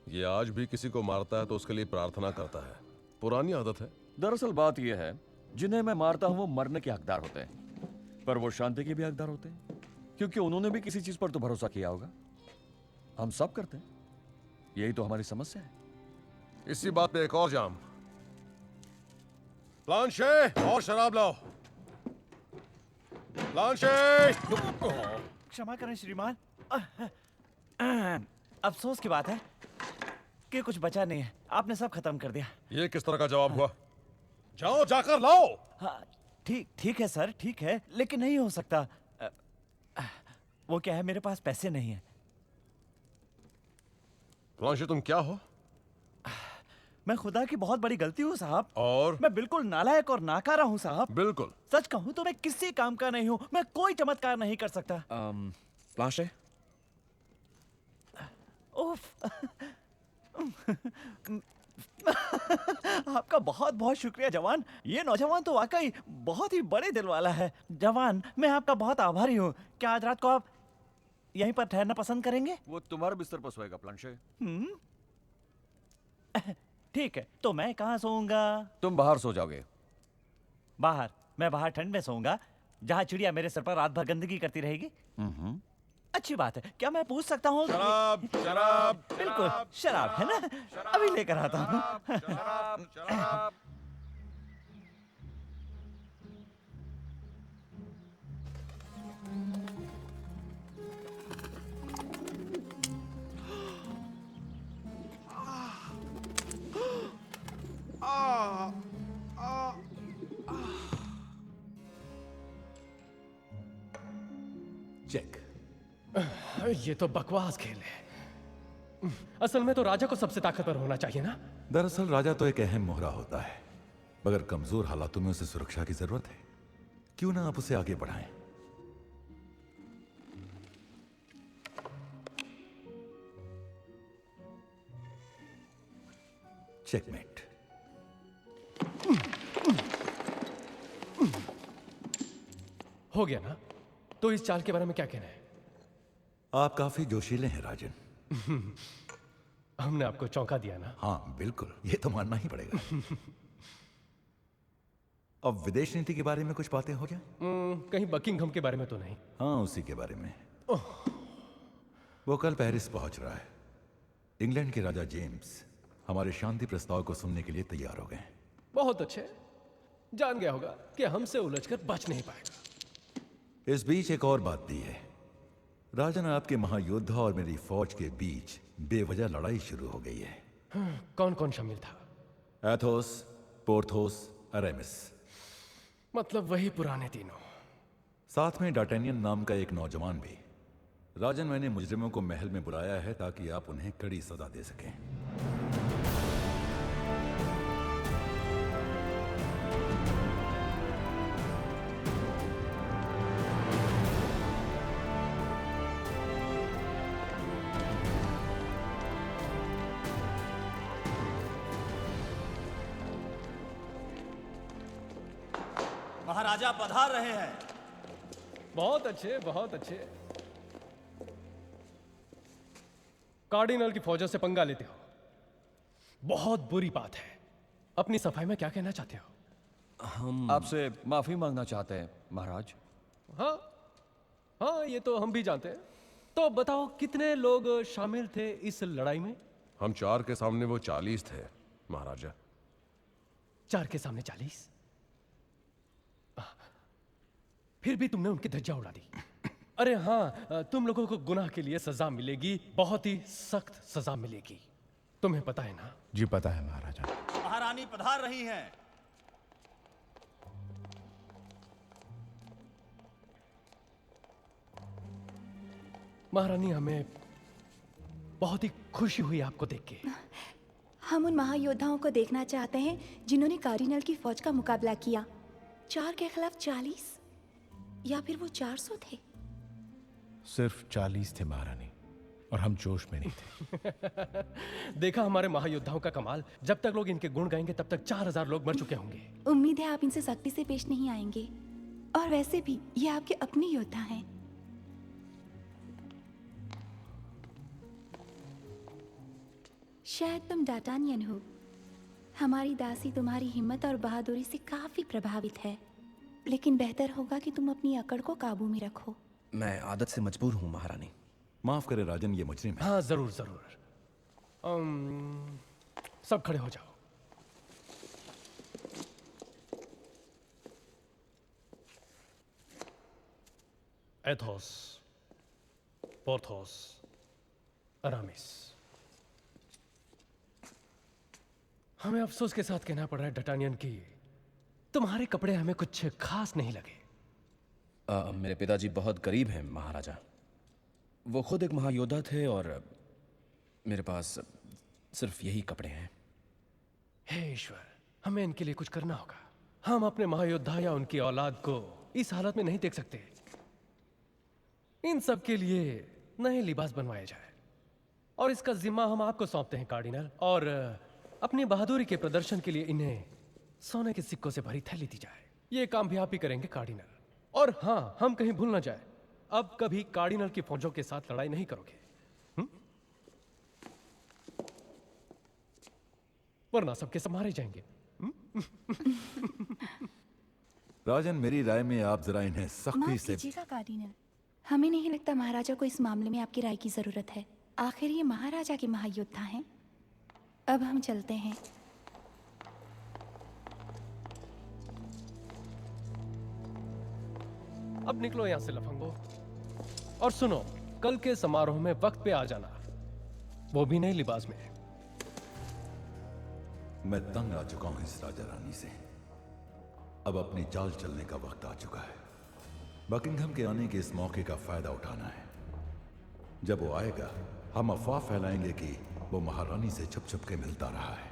ये आज भी किसी को मारता है तो उसके लिए प्रार्थना करता है। पुरानी आदत है। दरअसल बात यह है, जिन्हें मैं मारता हूं वो मरने के हकदार होते हैं, पर वो शांति के भी हकदार होते हैं, क्योंकि उन्होंने भी किसी चीज पर तो भरोसा किया होगा। हम सब करते हैं, यही तो हमारी समस्या है। इसी बात पे एक और जाम। लांशे, और शराब लाओ। लांशे! क्षमा करें श्रीमान, अफसोस की बात है कि कुछ बचा नहीं है। आपने सब खत्म कर दिया। ये किस तरह का जवाब हुआ? जाओ, जाकर लाओ। हाँ, ठीक है सर, ठीक है, लेकिन नहीं हो सकता। वो क्या है, मेरे पास पैसे नहीं है। लांशे, तुम क्या हो? मैं खुदा की बहुत बड़ी गलती हूँ साहब। और मैं बिल्कुल नालायक और नाकारा हूँ साहब। बिल्कुल। सच कहूँ तो मैं किसी काम का नहीं हूँ। मैं कोई चमत्कार नहीं कर सकता। लांशे, उफ। आपका बहुत बहुत शुक्रिया जवान। ये नौजवान तो वाकई बहुत ही बड़े दिल वाला है। जवान, मैं आपका बहुत आभारी हूँ। क्या आज रात को आप यहीं पर ठहरना पसंद करेंगे? वो तुम्हारे बिस्तर पर सोएगा प्लांशे। ठीक है, तो मैं कहाँ सोऊंगा? तुम बाहर सो जाओगे। बाहर? मैं बाहर ठंड में सोऊंगा, जहाँ चिड़िया मेरे सर पर रात भर गंदगी करती रहेगी? अच्छी बात है। क्या मैं पूछ सकता हूँ? शराब, शराब, बिल्कुल, शराब है ना? अभी लेकर आता हूँ। शराब। चेक। ये तो बकवास खेल है। असल में तो राजा को सबसे ताकतवर होना चाहिए ना? दरअसल राजा तो एक अहम मोहरा होता है, मगर कमजोर हालातों में उसे सुरक्षा की जरूरत है। क्यों ना आप उसे आगे बढ़ाएं? चेकमेट। हो गया ना? तो इस चाल के बारे में क्या कहना है? आप काफी जोशीले हैं राजन। हमने आपको चौंका दिया ना? हाँ बिल्कुल, ये तो मानना ही पड़ेगा। अब विदेश नीति के बारे में कुछ बातें हो जाए? कहीं बकिंगहम के बारे में तो नहीं? हाँ, उसी के बारे में। वो कल पेरिस पहुंच रहा है। इंग्लैंड के राजा जेम्स हमारे शांति प्रस्ताव को सुनने के लिए तैयार हो गए। बहुत अच्छे। जान गया होगा कि हमसे उलझकर बच नहीं पाएगा। इस बीच एक और बात भी है। राजन, आपके महायोद्धा और मेरी फौज के बीच बेवजह लड़ाई शुरू हो गई है। कौन कौन शामिल था? Athos, Porthos, Aramis. मतलब वही पुराने तीनों। साथ में डार्टेनियन नाम का एक नौजवान भी। राजन, मैंने मुजरिमों को महल में बुलाया है ताकि आप उन्हें कड़ी सजा दे सकें। महाराजा पधार रहे हैं। बहुत अच्छे, बहुत अच्छे। कार्डिनल की फौजों से पंगा लेते हो, बहुत बुरी बात है। अपनी सफाई में क्या कहना चाहते हो? हम आपसे माफी मांगना चाहते हैं महाराज। हाँ हाँ, ये तो हम भी जानते हैं। तो बताओ, कितने लोग शामिल थे इस लड़ाई में? हम 4 के सामने वो 40 थे महाराजा। 4 के सामने 40? फिर भी तुमने उनकी धज्जियां उड़ा दी। अरे हाँ, तुम लोगों को गुनाह के लिए सजा मिलेगी, बहुत ही सख्त सजा मिलेगी। तुम्हें पता है ना? जी पता है महाराजा। महारानी पधार रही हैं। महारानी, हमें बहुत ही खुशी हुई आपको देख के। हम उन महायोद्धाओं को देखना चाहते हैं जिन्होंने कार्डिनल की फौज का मुकाबला किया। 4 के खिलाफ 40, या फिर वो 400 थे? सिर्फ 40 थे महारानी, और हम जोश में नहीं थे। देखा हमारे महायोद्धाओं का कमाल। जब तक लोग इनके गुण गाएंगे तब तक 4000 लोग मर चुके होंगे। उम्मीद है आप इनसे सख्ती से पेश नहीं आएंगे। और वैसे भी ये आपके अपने योद्धा हैं। शायद तुम डार्टेनियन हो। हमारी दासी तुम्हारी हिम्मत और बहादुरी से काफी प्रभावित है, लेकिन बेहतर होगा कि तुम अपनी अकड़ को काबू में रखो। मैं आदत से मजबूर हूं महारानी। माफ करे राजन, ये मुजरिम है। हाँ जरूर जरूर। सब खड़े हो जाओ। Athos, Porthos, Aramis. हमें अफसोस के साथ कहना पड़ रहा है डार्टेनियन की तुम्हारे कपड़े हमें कुछ खास नहीं लगे। मेरे पिताजी बहुत गरीब हैं महाराजा। वो खुद एक महायोद्धा थे और मेरे पास सिर्फ यही कपड़े हैं। हे ईश्वर, हमें इनके लिए कुछ करना होगा। हम अपने महायोद्धा या उनकी औलाद को इस हालत में नहीं देख सकते। इन सब के लिए नए लिबास बनवाए जाए। और इसका जिम्मा हम आपको सौंपते हैं कार्डिनल। और अपनी बहादुरी के प्रदर्शन के लिए इन्हें सोने के सिक्कों से भरी थैली दी जाए। ये काम भी आप ही करेंगे कार्डिनल। और हाँ, हम कहीं भूल ना जाए, अब कभी कार्डिनल की फौजों के साथ लड़ाई नहीं करोगे, वरना सबके सब मारे जाएंगे। राजन, मेरी राय में आप जरा इन्हें माफ सख्ती से। कीजिएगा कार्डिनल, हमें नहीं लगता महाराजा को इस मामले में आपकी राय की जरूरत है। आखिर ये महाराजा के महायोद्धा हैं। अब हम चलते हैं। अब निकलो यहां से लफंगो। और सुनो, कल के समारोह में वक्त पे आ जाना, वो भी नए लिबास में। मैं तंग आ चुका हूं इस राजा रानी से। अब अपनी चाल चलने का वक्त आ चुका है। बकिंघम के आने के इस मौके का फायदा उठाना है। जब वो आएगा, हम अफवाह फैलाएंगे कि वो महारानी से छुप छुप के मिलता रहा है।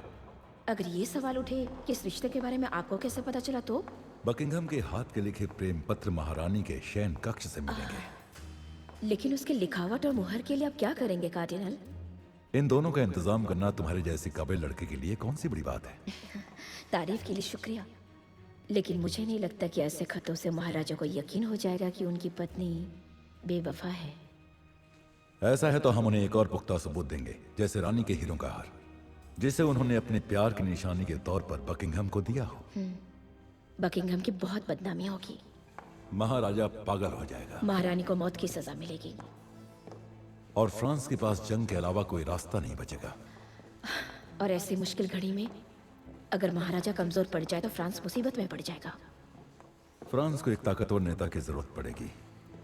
अगर ये सवाल उठे कि इस रिश्ते के बारे में आपको कैसे पता चला, तो बकिंघम के हाथ के लिखे प्रेम पत्र महारानी के शयन कक्ष से मिलेंगे। लेकिन उसके लिखावट और मुहर के लिए आप क्या करेंगे कार्डिनल? इन दोनों का इंतजाम करना तुम्हारे जैसे काबिल लड़के के लिए कौन सी बड़ी बात है। तारीफ के लिए शुक्रिया, लेकिन मुझे नहीं लगता कि ऐसे खतों से महाराजा को यकीन हो जाएगा कि उनकी पत्नी बेवफा है। ऐसा है तो हम उन्हें एक और पुख्ता सबूत देंगे, जैसे रानी के हीरों का हार, जिसे उन्होंने अपने प्यार की निशानी के तौर पर बकिंघम को दिया हो। बकिंघम की बहुत बदनामी होगी। महाराजा पागल हो जाएगा। महारानी को मौत की सजा मिलेगी। और फ्रांस के पास जंग के अलावा कोई रास्ता नहीं बचेगा। और ऐसी मुश्किल घड़ी में अगर महाराजा कमजोर पड़ जाए तो फ्रांस मुसीबत में पड़ जाएगा। फ्रांस को एक ताकतवर नेता की जरूरत पड़ेगी,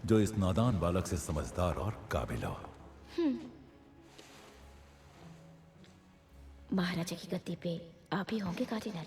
जो इस नादान बालक से समझदार और काबिल हो। महाराजा की गद्दी पे आप ही होंगे कार्डिनल।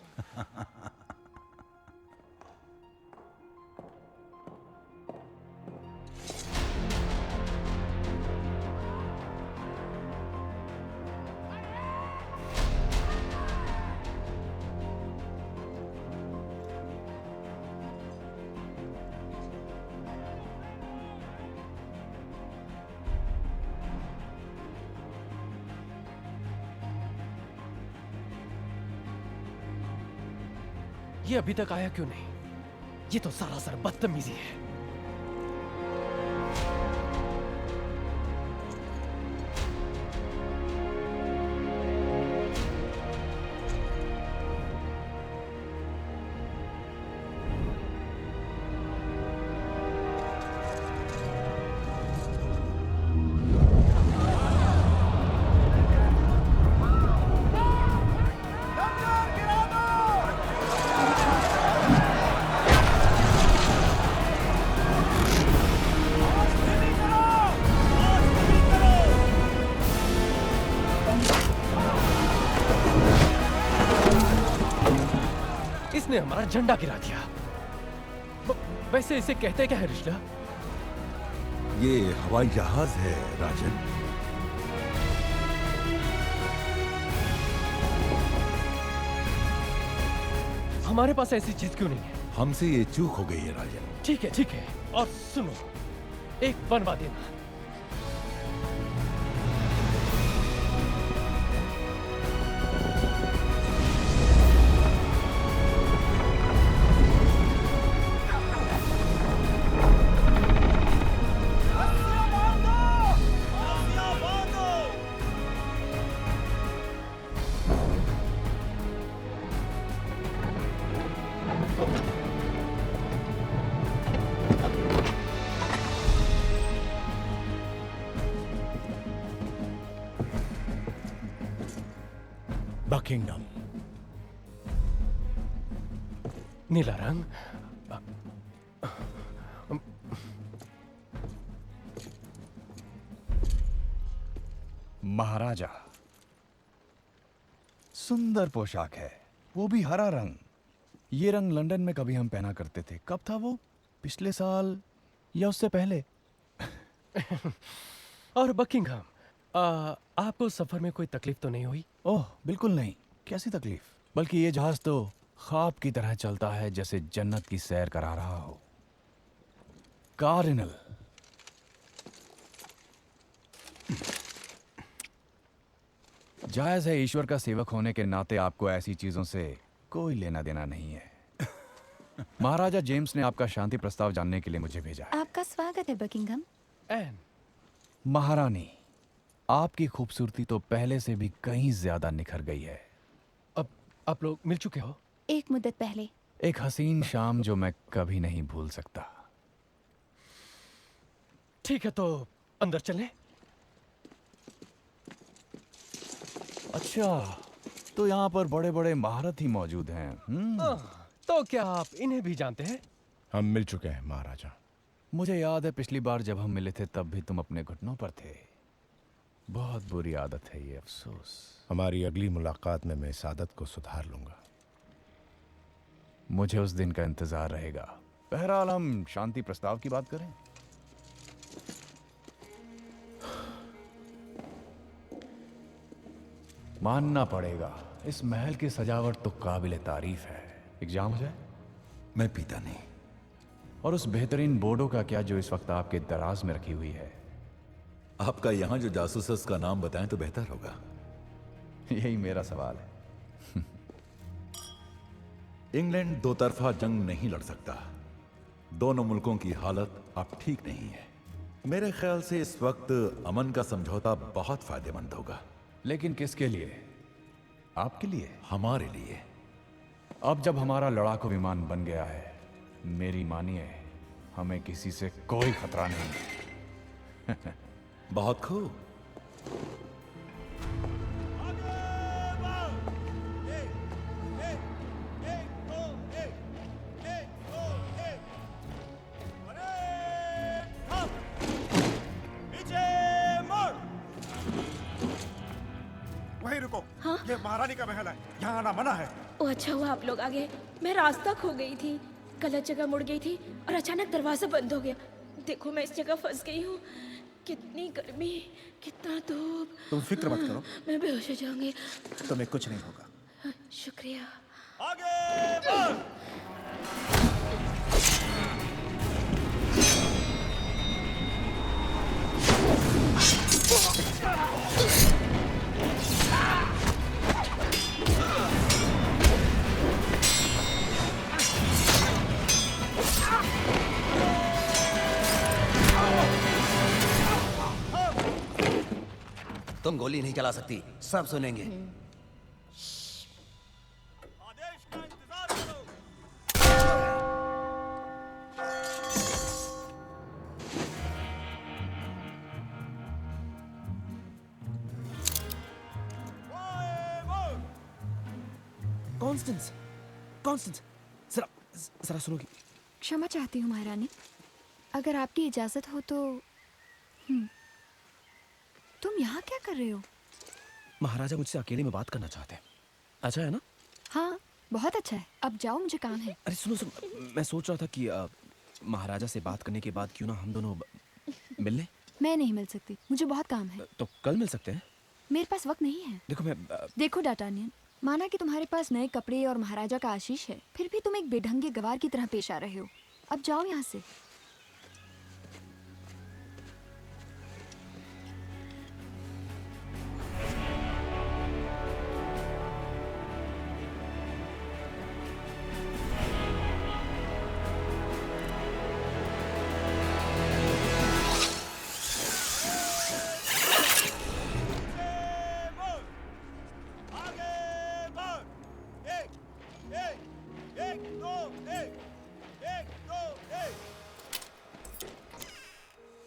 ये अभी तक आया क्यों नहीं? ये तो सरासर बदतमीजी है। इसने हमारा झंडा गिरा दिया। वैसे इसे कहते क्या है रिश्ता? ये हवाई जहाज है राजन। हमारे पास ऐसी चीज क्यों नहीं है? हमसे ये चूक हो गई है राजन। ठीक है ठीक है। और सुनो, एक बनवा देना। बकिंघम, नीला रंग। महाराजा, सुंदर पोशाक है, वो भी हरा रंग। ये रंग लंदन में कभी हम पहना करते थे। कब था वो? पिछले साल या उससे पहले? और बकिंघम, आपको सफर में कोई तकलीफ तो नहीं हुई? ओह बिल्कुल नहीं। कैसी तकलीफ? बल्कि ये जहाज तो ख्वाब की तरह चलता है, जैसे जन्नत की सैर करा रहा हो। कार्डिनल, जायज है, ईश्वर का सेवक होने के नाते आपको ऐसी चीजों से कोई लेना देना नहीं है। महाराजा जेम्स ने आपका शांति प्रस्ताव जानने के लिए मुझे भेजा है। आपका स्वागत है बकिंघम। एन, महारानी, आपकी खूबसूरती तो पहले से भी कहीं ज्यादा निखर गई है। अब आप लोग मिल चुके हो? एक मुद्दत पहले। एक हसीन शाम जो मैं कभी नहीं भूल सकता। ठीक है, तो अंदर चलें? अच्छा, तो यहाँ पर बड़े बड़े महारथ ही मौजूद हैं। तो क्या आप इन्हें भी जानते हैं? हम मिल चुके हैं महाराजा। मुझे याद है पिछली बार जब हम मिले थे तब भी तुम अपने घुटनों पर थे। बहुत बुरी आदत है ये, अफसोस। हमारी अगली मुलाकात में मैं इस आदत को सुधार लूंगा। मुझे उस दिन का इंतजार रहेगा। बहरहाल हम शांति प्रस्ताव की बात करें। मानना पड़ेगा, इस महल की सजावट तो काबिल तारीफ है। एग्जाम हो जाए? मैं पीता नहीं। और उस बेहतरीन बोर्डो का क्या जो इस वक्त आपके दराज में रखी हुई है? आपका यहां जो जासूस है उसका नाम बताएं तो बेहतर होगा। यही मेरा सवाल है। इंग्लैंड दो तरफा जंग नहीं लड़ सकता। दोनों मुल्कों की हालत अब ठीक नहीं है। मेरे ख्याल से इस वक्त अमन का समझौता बहुत फायदेमंद होगा। लेकिन किसके लिए? आपके लिए? हमारे लिए। अब जब हमारा लड़ाकू विमान बन गया है, मेरी मानिए, हमें किसी से कोई खतरा नहीं। बहुत खूब। वहीं रुको। हाँ? ये महारानी का महल है, यहाँ आना मना है। ओ अच्छा हुआ आप लोग आ गए। मैं रास्ता खो गई थी, गलत जगह मुड़ गई थी और अचानक दरवाजा बंद हो गया। देखो मैं इस जगह फंस गई हूँ। कितनी गर्मी, कितना धूप। तुम फिक्र मत करो, मैं बेहोश हो जाऊंगी। तुम्हें कुछ नहीं होगा। शुक्रिया। आगे बढ़। तुम गोली नहीं चला सकती, सब सुनेंगे। कॉन्स्टेंस, कॉन्स्टेंस, जरा जरा सुनोगी? क्षमा चाहती हूँ महारानी, अगर आपकी इजाजत हो तो। तुम यहाँ क्या कर रहे हो? महाराजा मुझसे अकेले में बात करना चाहते हैं। अच्छा है ना? हाँ, बहुत अच्छा है। अब जाओ, मुझे काम है। अरे सुनो सुनो, मैं सोच रहा था कि महाराजा से बात करने के बाद क्यों ना हम दोनों मिल लें। मैं नहीं मिल सकती, मुझे बहुत काम है। तो कल मिल सकते हैं? मेरे पास वक्त नहीं है। देखो डाटानियन, माना कि तुम्हारे पास नए कपड़े और महाराजा का आशीष है, फिर भी तुम एक बेढंगे गवार की तरह पेश आ रहे हो। अब जाओ यहाँ से।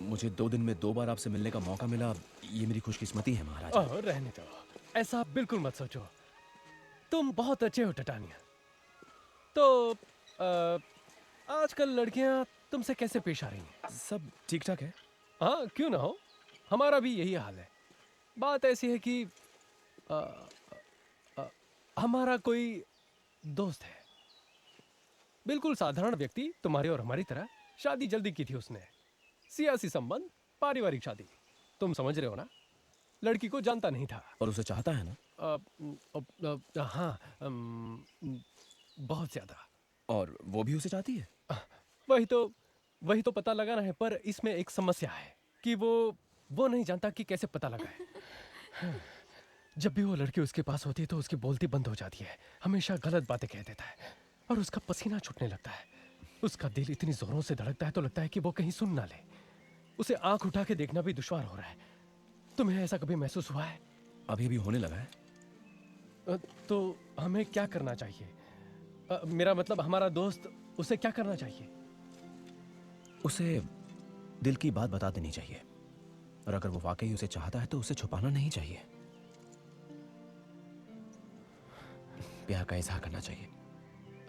मुझे 2 दिन में 2 बार आपसे मिलने का मौका मिला, ये मेरी खुशकिस्मती है महाराज। रहने दो, ऐसा बिल्कुल मत सोचो। तुम बहुत अच्छे हो टाटानिया। तो आजकल लड़कियां तुमसे कैसे पेश आ रही हैं? सब ठीक ठाक है। हाँ, क्यों ना हो, हमारा भी यही हाल है। बात ऐसी है कि हमारा कोई दोस्त है, बिल्कुल साधारण व्यक्ति, तुम्हारी और हमारी तरह। शादी जल्दी की थी उसने, सियासी संबंध, पारिवारिक शादी। तुम समझ रहे हो ना? लड़की को जानता नहीं था। और उसे चाहता है ना? हाँ, बहुत ज्यादा। और वो भी उसे चाहती है? वही तो पता लगाना है, पर इसमें एक समस्या है कि वो नहीं जानता कि कैसे पता लगाए। जब भी वो लड़की उसके पास होती है तो उसकी बोलती बंद हो जाती है, हमेशा गलत बातें कह देता है और उसका पसीना छूटने लगता है। उसका दिल इतनी जोरों से धड़कता है तो लगता है कि वो कहीं सुन ना ले। उसे आंख उठा के देखना भी दुश्वार हो रहा है। तुम्हें ऐसा कभी महसूस हुआ है? अभी भी होने लगा है। तो हमें क्या करना चाहिए? मेरा मतलब हमारा दोस्त, उसे क्या करना चाहिए? उसे दिल की बात बता देनी चाहिए, और अगर वो वाकई उसे चाहता है तो उसे छुपाना नहीं चाहिए। प्यार का इजहार करना चाहिए।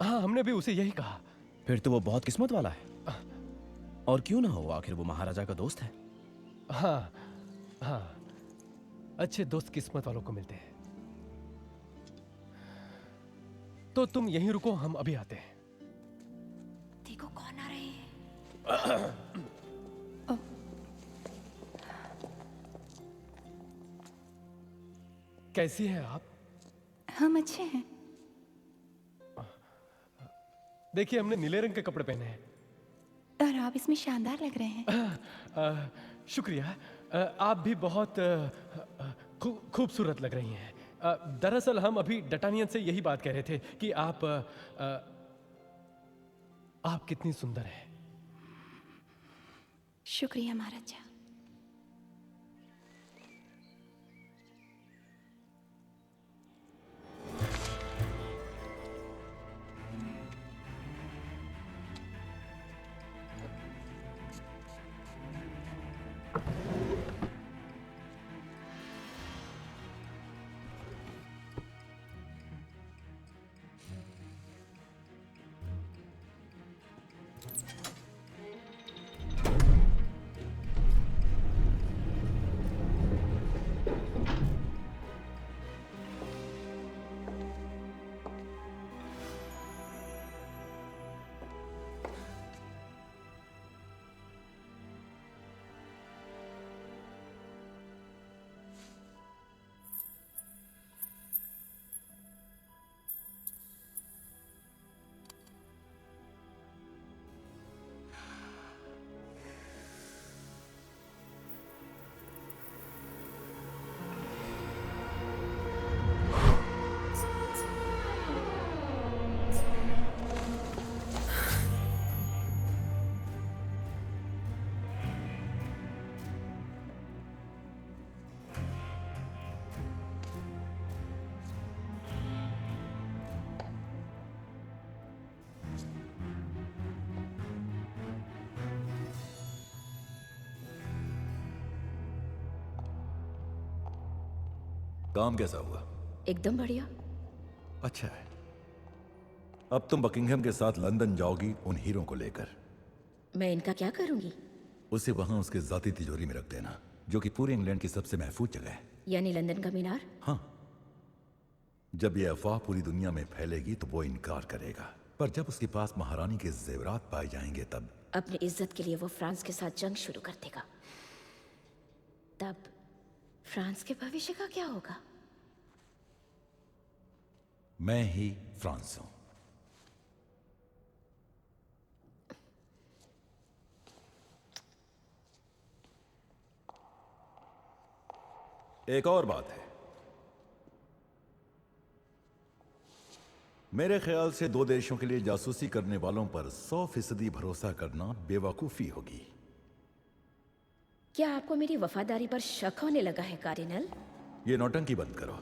हाँ, हमने भी उसे यही कहा। फिर तो वो बहुत किस्मत वाला है। और क्यों ना हो, आखिर वो महाराजा का दोस्त है। हाँ हाँ, अच्छे दोस्त किस्मत वालों को मिलते हैं। तो तुम यहीं रुको, हम अभी आते हैं। देखो कौन आ रहे हैं। कैसी हैं आप? हम अच्छे हैं। देखिए, हमने नीले रंग के कपड़े पहने हैं। और आप इसमें शानदार लग रहे हैं। शुक्रिया। आप भी बहुत खूबसूरत लग रही हैं। दरअसल हम अभी डटानियन से यही बात कह रहे थे कि आप कितनी सुंदर हैं। शुक्रिया महाराजा। काम कैसा हुआ? एकदम बढ़िया। अच्छा है। अब तुम बकिंघम के साथ लंदन जाओगी उन हीरों को लेकर। मैं इनका क्या करूंगी? उसे वहां उसके जाती तिजोरी में रख देना, जो कि पूरे इंग्लैंड की सबसे महफूज जगह है। यानी लंदन का मीनार? हाँ। जब ये अफवाह पूरी दुनिया में फैलेगी तो वो इनकार करेगा, पर जब उसके पास महारानी के जेवरात पाए जाएंगे तब अपनी इज्जत के लिए वो फ्रांस के साथ जंग शुरू कर देगा। तब फ्रांस के भविष्य का क्या होगा? मैं ही फ्रांस हूं। एक और बात है, मेरे ख्याल से दो देशों के लिए जासूसी करने वालों पर 100% भरोसा करना बेवकूफी होगी। क्या आपको मेरी वफादारी पर शक होने लगा है कार्डिनल? ये नौटंकी बंद करो।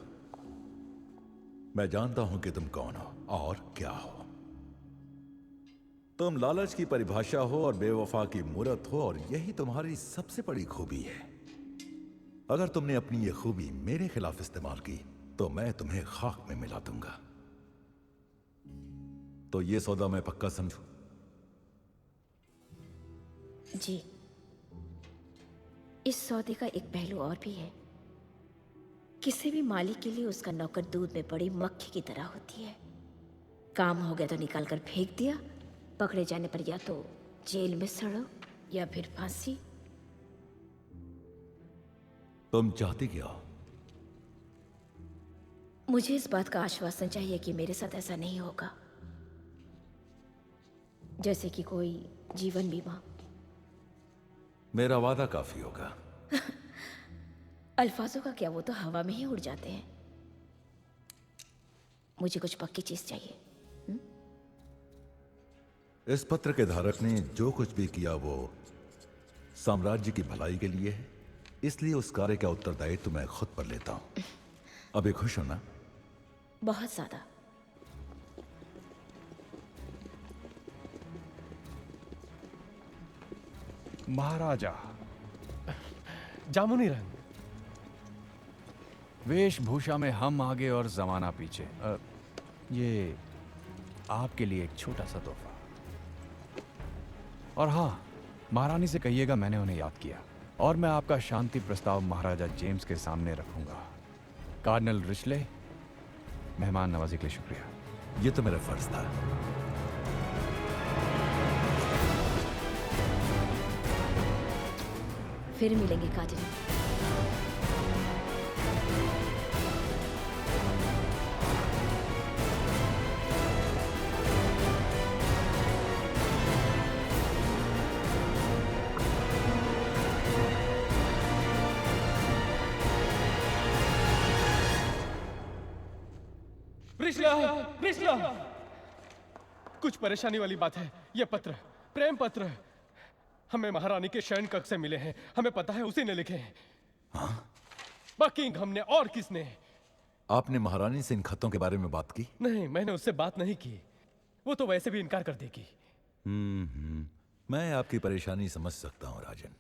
मैं जानता हूं कि तुम कौन हो और क्या हो। तुम लालच की परिभाषा हो और बेवफा की मूरत हो, और यही तुम्हारी सबसे बड़ी खूबी है। अगर तुमने अपनी ये खूबी मेरे खिलाफ इस्तेमाल की तो मैं तुम्हें खाक में मिला दूंगा। तो ये सौदा मैं पक्का समझूं? जी। इस सौदे का एक पहलू और भी है। किसी भी मालिक के लिए उसका नौकर दूध में पड़ी मक्खी की तरह होती है। काम हो गया तो निकाल कर फेंक दिया, पकड़े जाने पर या तो जेल में सड़ो या फिर फांसी। तुम चाहती क्या हो? मुझे इस बात का आश्वासन चाहिए कि मेरे साथ ऐसा नहीं होगा, जैसे कि कोई जीवन बीमा। मेरा वादा काफी होगा। अल्फाजों का क्या, वो तो हवा में ही उड़ जाते हैं। मुझे कुछ पक्की चीज चाहिए। इस पत्र के धारक ने जो कुछ भी किया वो साम्राज्य की भलाई के लिए है, इसलिए उस कार्य का उत्तरदायित्व मैं खुद पर लेता हूं। अभी खुश हो ना? बहुत ज्यादा। महाराजा, जामुनी रंग, वेशभूषा में हम आगे और जमाना पीछे। ये आपके लिए एक छोटा सा तोहफा। और हाँ, महारानी से कहिएगा मैंने उन्हें याद किया, और मैं आपका शांति प्रस्ताव महाराजा जेम्स के सामने रखूंगा। कार्डिनल रिचले, मेहमान नवाजी के लिए शुक्रिया। ये तो मेरा फर्ज था। फिर मिलेंगे काजल। रिश्ला, कुछ परेशानी वाली बात है। यह पत्र, प्रेम पत्र, हमें महारानी के शयन कक्ष से मिले हैं। हमें पता है उसी ने लिखे हैं। हाँ? बकिंघम ने और किसने? आपने महारानी से इन खतों के बारे में बात की? नहीं, मैंने उससे बात नहीं की। वो तो वैसे भी इनकार कर देगी। मैं आपकी परेशानी समझ सकता हूँ राजन।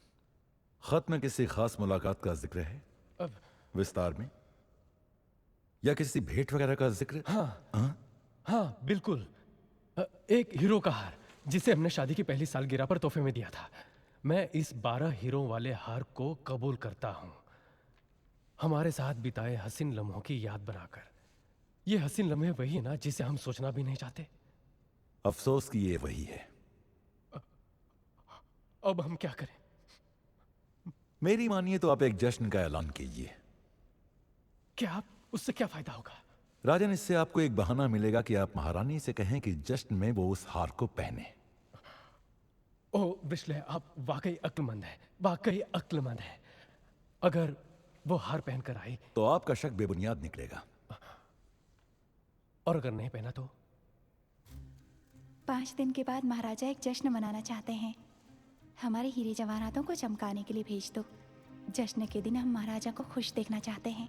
खत में किसी खास मुलाकात का जिक्र है? अब विस्तार में, या किसी भेंट वगैरह का जिक्र? हाँ, बिल्कुल। एक हीरो का हार जिसे हमने शादी की पहली सालगिरह पर तोहफे में दिया था। मैं इस 12 हीरो वाले हार को कबूल करता हूं, हमारे साथ बिताए हसीन लम्हों की याद बनाकर। ये हसीन लम्हे वही है ना जिसे हम सोचना भी नहीं चाहते। अफसोस कि ये वही है। अब हम क्या करें? मेरी मानिए तो आप एक जश्न का ऐलान कीजिए। क्या? उससे क्या फायदा होगा? राजन, इससे आपको एक बहाना मिलेगा कि आप महारानी से कहें कि जश्न में वो उस हार को पहने। ओह बिस्ले, आप वाकई अक्लमंद हैं, वाकई अक्लमंद हैं। अगर वो हार पहनकर आई तो आपका शक बेबुनियाद निकलेगा। और अगर नहीं पहना तो? 5 दिन के बाद महाराजा एक जश्न मनाना चाहते हैं। हमारे हीरे जवाहरातों को चमकाने के लिए भेज दो। जश्न के दिन हम महाराजा को खुश देखना चाहते हैं।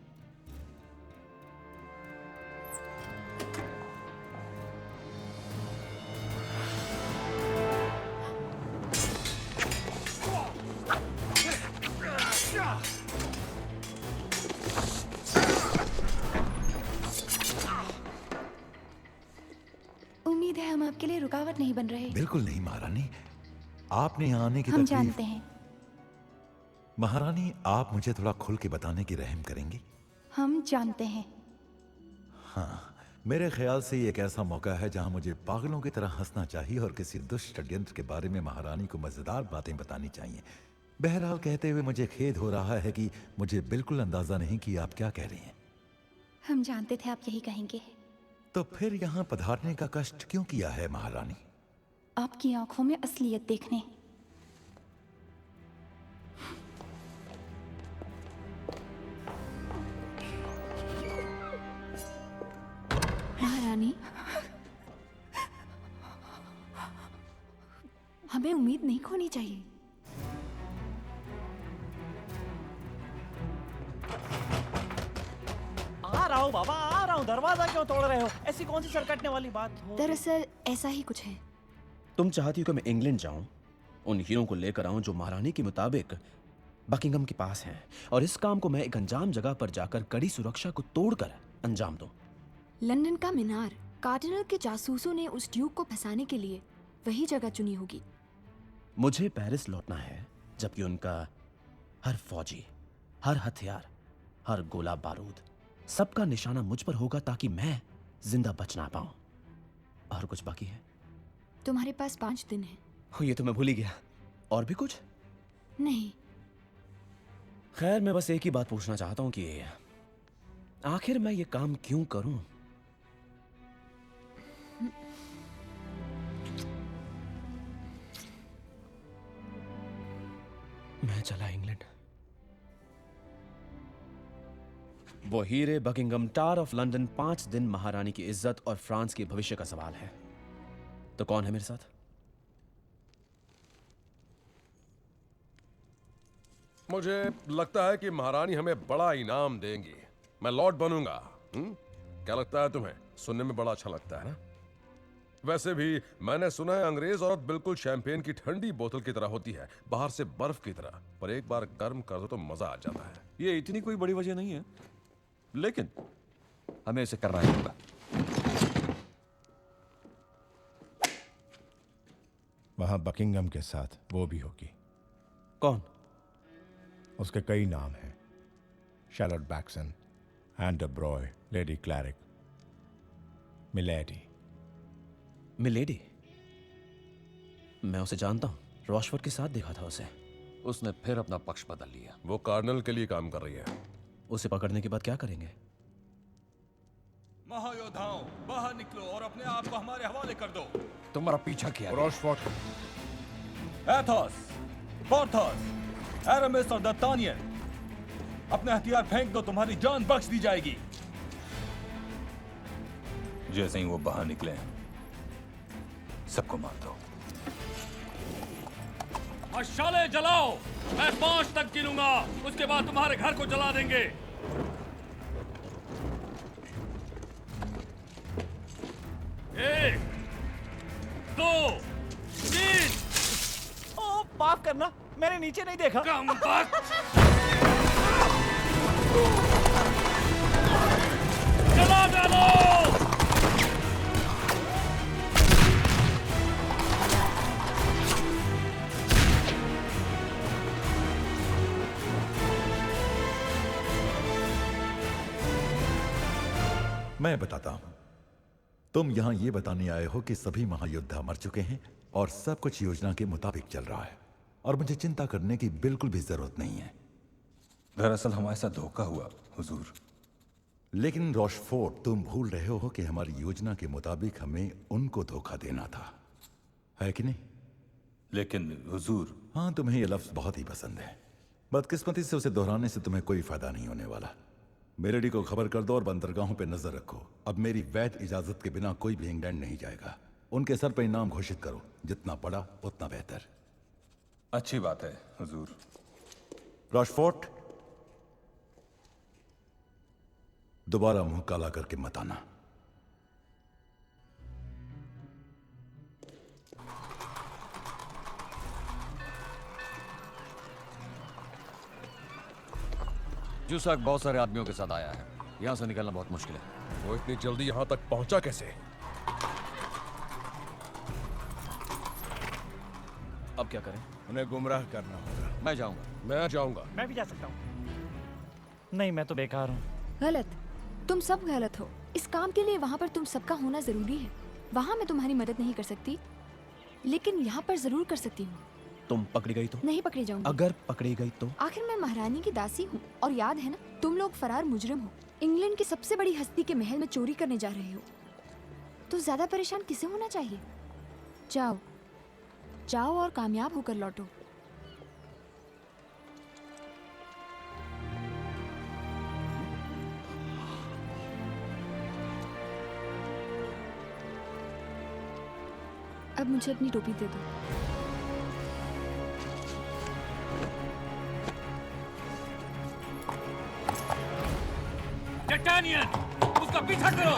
उम्मीद है हम आपके लिए रुकावट नहीं बन रहे। बिल्कुल नहीं महारानी, आपने यहाँ आने की हम तकलीफ। जानते हैं। महारानी, आप मुझे थोड़ा खुल के बताने की रहम करेंगी? हम जानते हैं। हाँ, मेरे ख्याल से ये एक ऐसा मौका है जहाँ मुझे पागलों की तरह हंसना चाहिए और किसी दुष्ट षड्यंत्र के बारे में महारानी को मजेदार बातें बतानी चाहिए। बहरहाल, कहते हुए मुझे खेद हो रहा है कि मुझे बिल्कुल अंदाजा नहीं कि आप क्या कह रही हैं। हम जानते थे आप यही कहेंगे। तो फिर यहाँ पधारने का कष्ट क्यों किया है महारानी? आपकी आंखों में असलियत देखने। महारानी, हमें उम्मीद नहीं खोनी चाहिए। आ रहा हूँ बाबा, आ रहा हूँ। दरवाजा क्यों तोड़ रहे हो? ऐसी कौन सी सरकटने वाली बात हो? दरअसल ऐसा ही कुछ है। तुम चाहती हो कि मैं इंग्लैंड जाऊं, उन हीरों को लेकर आऊं जो महारानी के मुताबिक बकिंघम के पास हैं, और इस काम को मैं एक अनजान जगह पर जाकर कड़ी सुरक्षा को तोड़कर अंजाम दूं। लंदन का मीनार, कार्डिनल के जासूसों ने उस ड्यूक को फंसाने के लिए वही जगह चुनी होगी। मुझे पेरिस लौटना है, जबकि उनका हर फौजी, हर हथियार, हर गोला बारूद, सबका निशाना मुझ पर होगा ताकि मैं जिंदा बच ना पाऊं। और कुछ बाकी है? तुम्हारे पास 5 दिन है। ये तो मैं भूल ही गया। और भी कुछ? नहीं। खैर, मैं बस एक ही बात पूछना चाहता हूं कि आखिर मैं ये काम क्यों करूं? मैं चला इंग्लैंड। वो हीरे बकिंगम टावर ऑफ लंदन 5 दिन महारानी की इज्जत और फ्रांस के भविष्य का सवाल है। तो कौन है मेरे साथ? मुझे लगता है कि महारानी हमें बड़ा इनाम देंगी। मैं लॉर्ड बनूंगा। क्या लगता है तुम्हें? सुनने में बड़ा अच्छा लगता है ना? वैसे भी मैंने सुना है अंग्रेज औरत बिल्कुल शैंपेन की ठंडी बोतल की तरह होती है, बाहर से बर्फ की तरह, पर एक बार गर्म कर दो तो मजा आ जाता है। ये इतनी कोई बड़ी वजह नहीं है, लेकिन हमें इसे करना ही होगा। वहां बकिंगम के साथ वो भी होगी। कौन? उसके कई नाम हैं। Charlotte बैक्सन, and the Broglie, lady क्लैरिक, milady. Milady? मैं उसे जानता हूं, रॉशफोर्ड के साथ देखा था उसे। उसने फिर अपना पक्ष बदल लिया। वो कार्नल के लिए काम कर रही है। उसे पकड़ने के बाद क्या करेंगे? महायोद्धाओं, बाहर निकलो और अपने आप को हमारे हवाले कर दो। तुम्हारा पीछा किया। रॉशफोर्ड, एथोस, पोर्थोस, एरामिस और दत्तानियन, अपने हथियार फेंक दो, तुम्हारी जान बख्श दी जाएगी। जैसे ही वो बाहर निकले, सबको मार दो। मशाले जलाओ। मैं 5 तक गिनूंगा, उसके बाद तुम्हारे घर को जला देंगे। 1, 2, 3। ओ, माफ करना, मैंने नीचे नहीं देखा। कम वक्त। जला डालो। मैं बताता हूं। तुम यहां ये बताने आए हो कि सभी महायोद्धा मर चुके हैं और सब कुछ योजना के मुताबिक चल रहा है, और मुझे चिंता करने की बिल्कुल भी जरूरत नहीं है। दरअसल हमारे साथ धोखा हुआ हुजूर। लेकिन रॉशफोर्ड, तुम भूल रहे हो कि हमारी योजना के मुताबिक हमें उनको धोखा देना था, है कि नहीं? लेकिन हुजूर। हाँ, तुम्हें यह लफ्ज बहुत ही पसंद है। बदकिस्मती से उसे दोहराने से तुम्हें कोई फायदा नहीं होने वाला। मिलेडी को खबर कर दो और बंदरगाहों पे नजर रखो। अब मेरी वैध इजाजत के बिना कोई भी इंग्लैंड नहीं जाएगा। उनके सर पर इनाम घोषित करो, जितना बड़ा उतना बेहतर। अच्छी बात है हुजूर। रॉशफोर्ड, दोबारा मुंह काला करके मत आना। जूसाक बहुत सारे आदमियों के साथ आया है। यहां से निकलना बहुत मुश्किल है। वो इतनी जल्दी यहां तक पहुंचा कैसे? अब क्या करें? उन्हें गुमराह करना होगा। मैं जाऊंगा। मैं जाऊंगा। मैं भी जा सकता हूँ। नहीं, मैं तो बेकार हूँ। गलत। तुम सब गलत हो। इस काम के लिए वहाँ पर तुम सबका होना जरूरी है। वहाँ मैं तुम्हारी मदद नहीं कर सकती, लेकिन यहाँ पर जरूर कर सकती हूँ। तुम पकड़ी गई तो? नहीं पकड़ी जाऊंगी। अगर पकड़ी गई तो? आखिर मैं महारानी की दासी हूँ, और याद है ना, तुम लोग फरार मुजरिम हो। इंग्लैंड की सबसे बड़ी हस्ती के महल में चोरी करने जा रहे हो, तो ज्यादा परेशान किसे होना चाहिए? जाओ जाओ और कामयाब होकर लौटो। अब मुझे अपनी टोपी दे दो। डैनियल, उसका पीछा करो।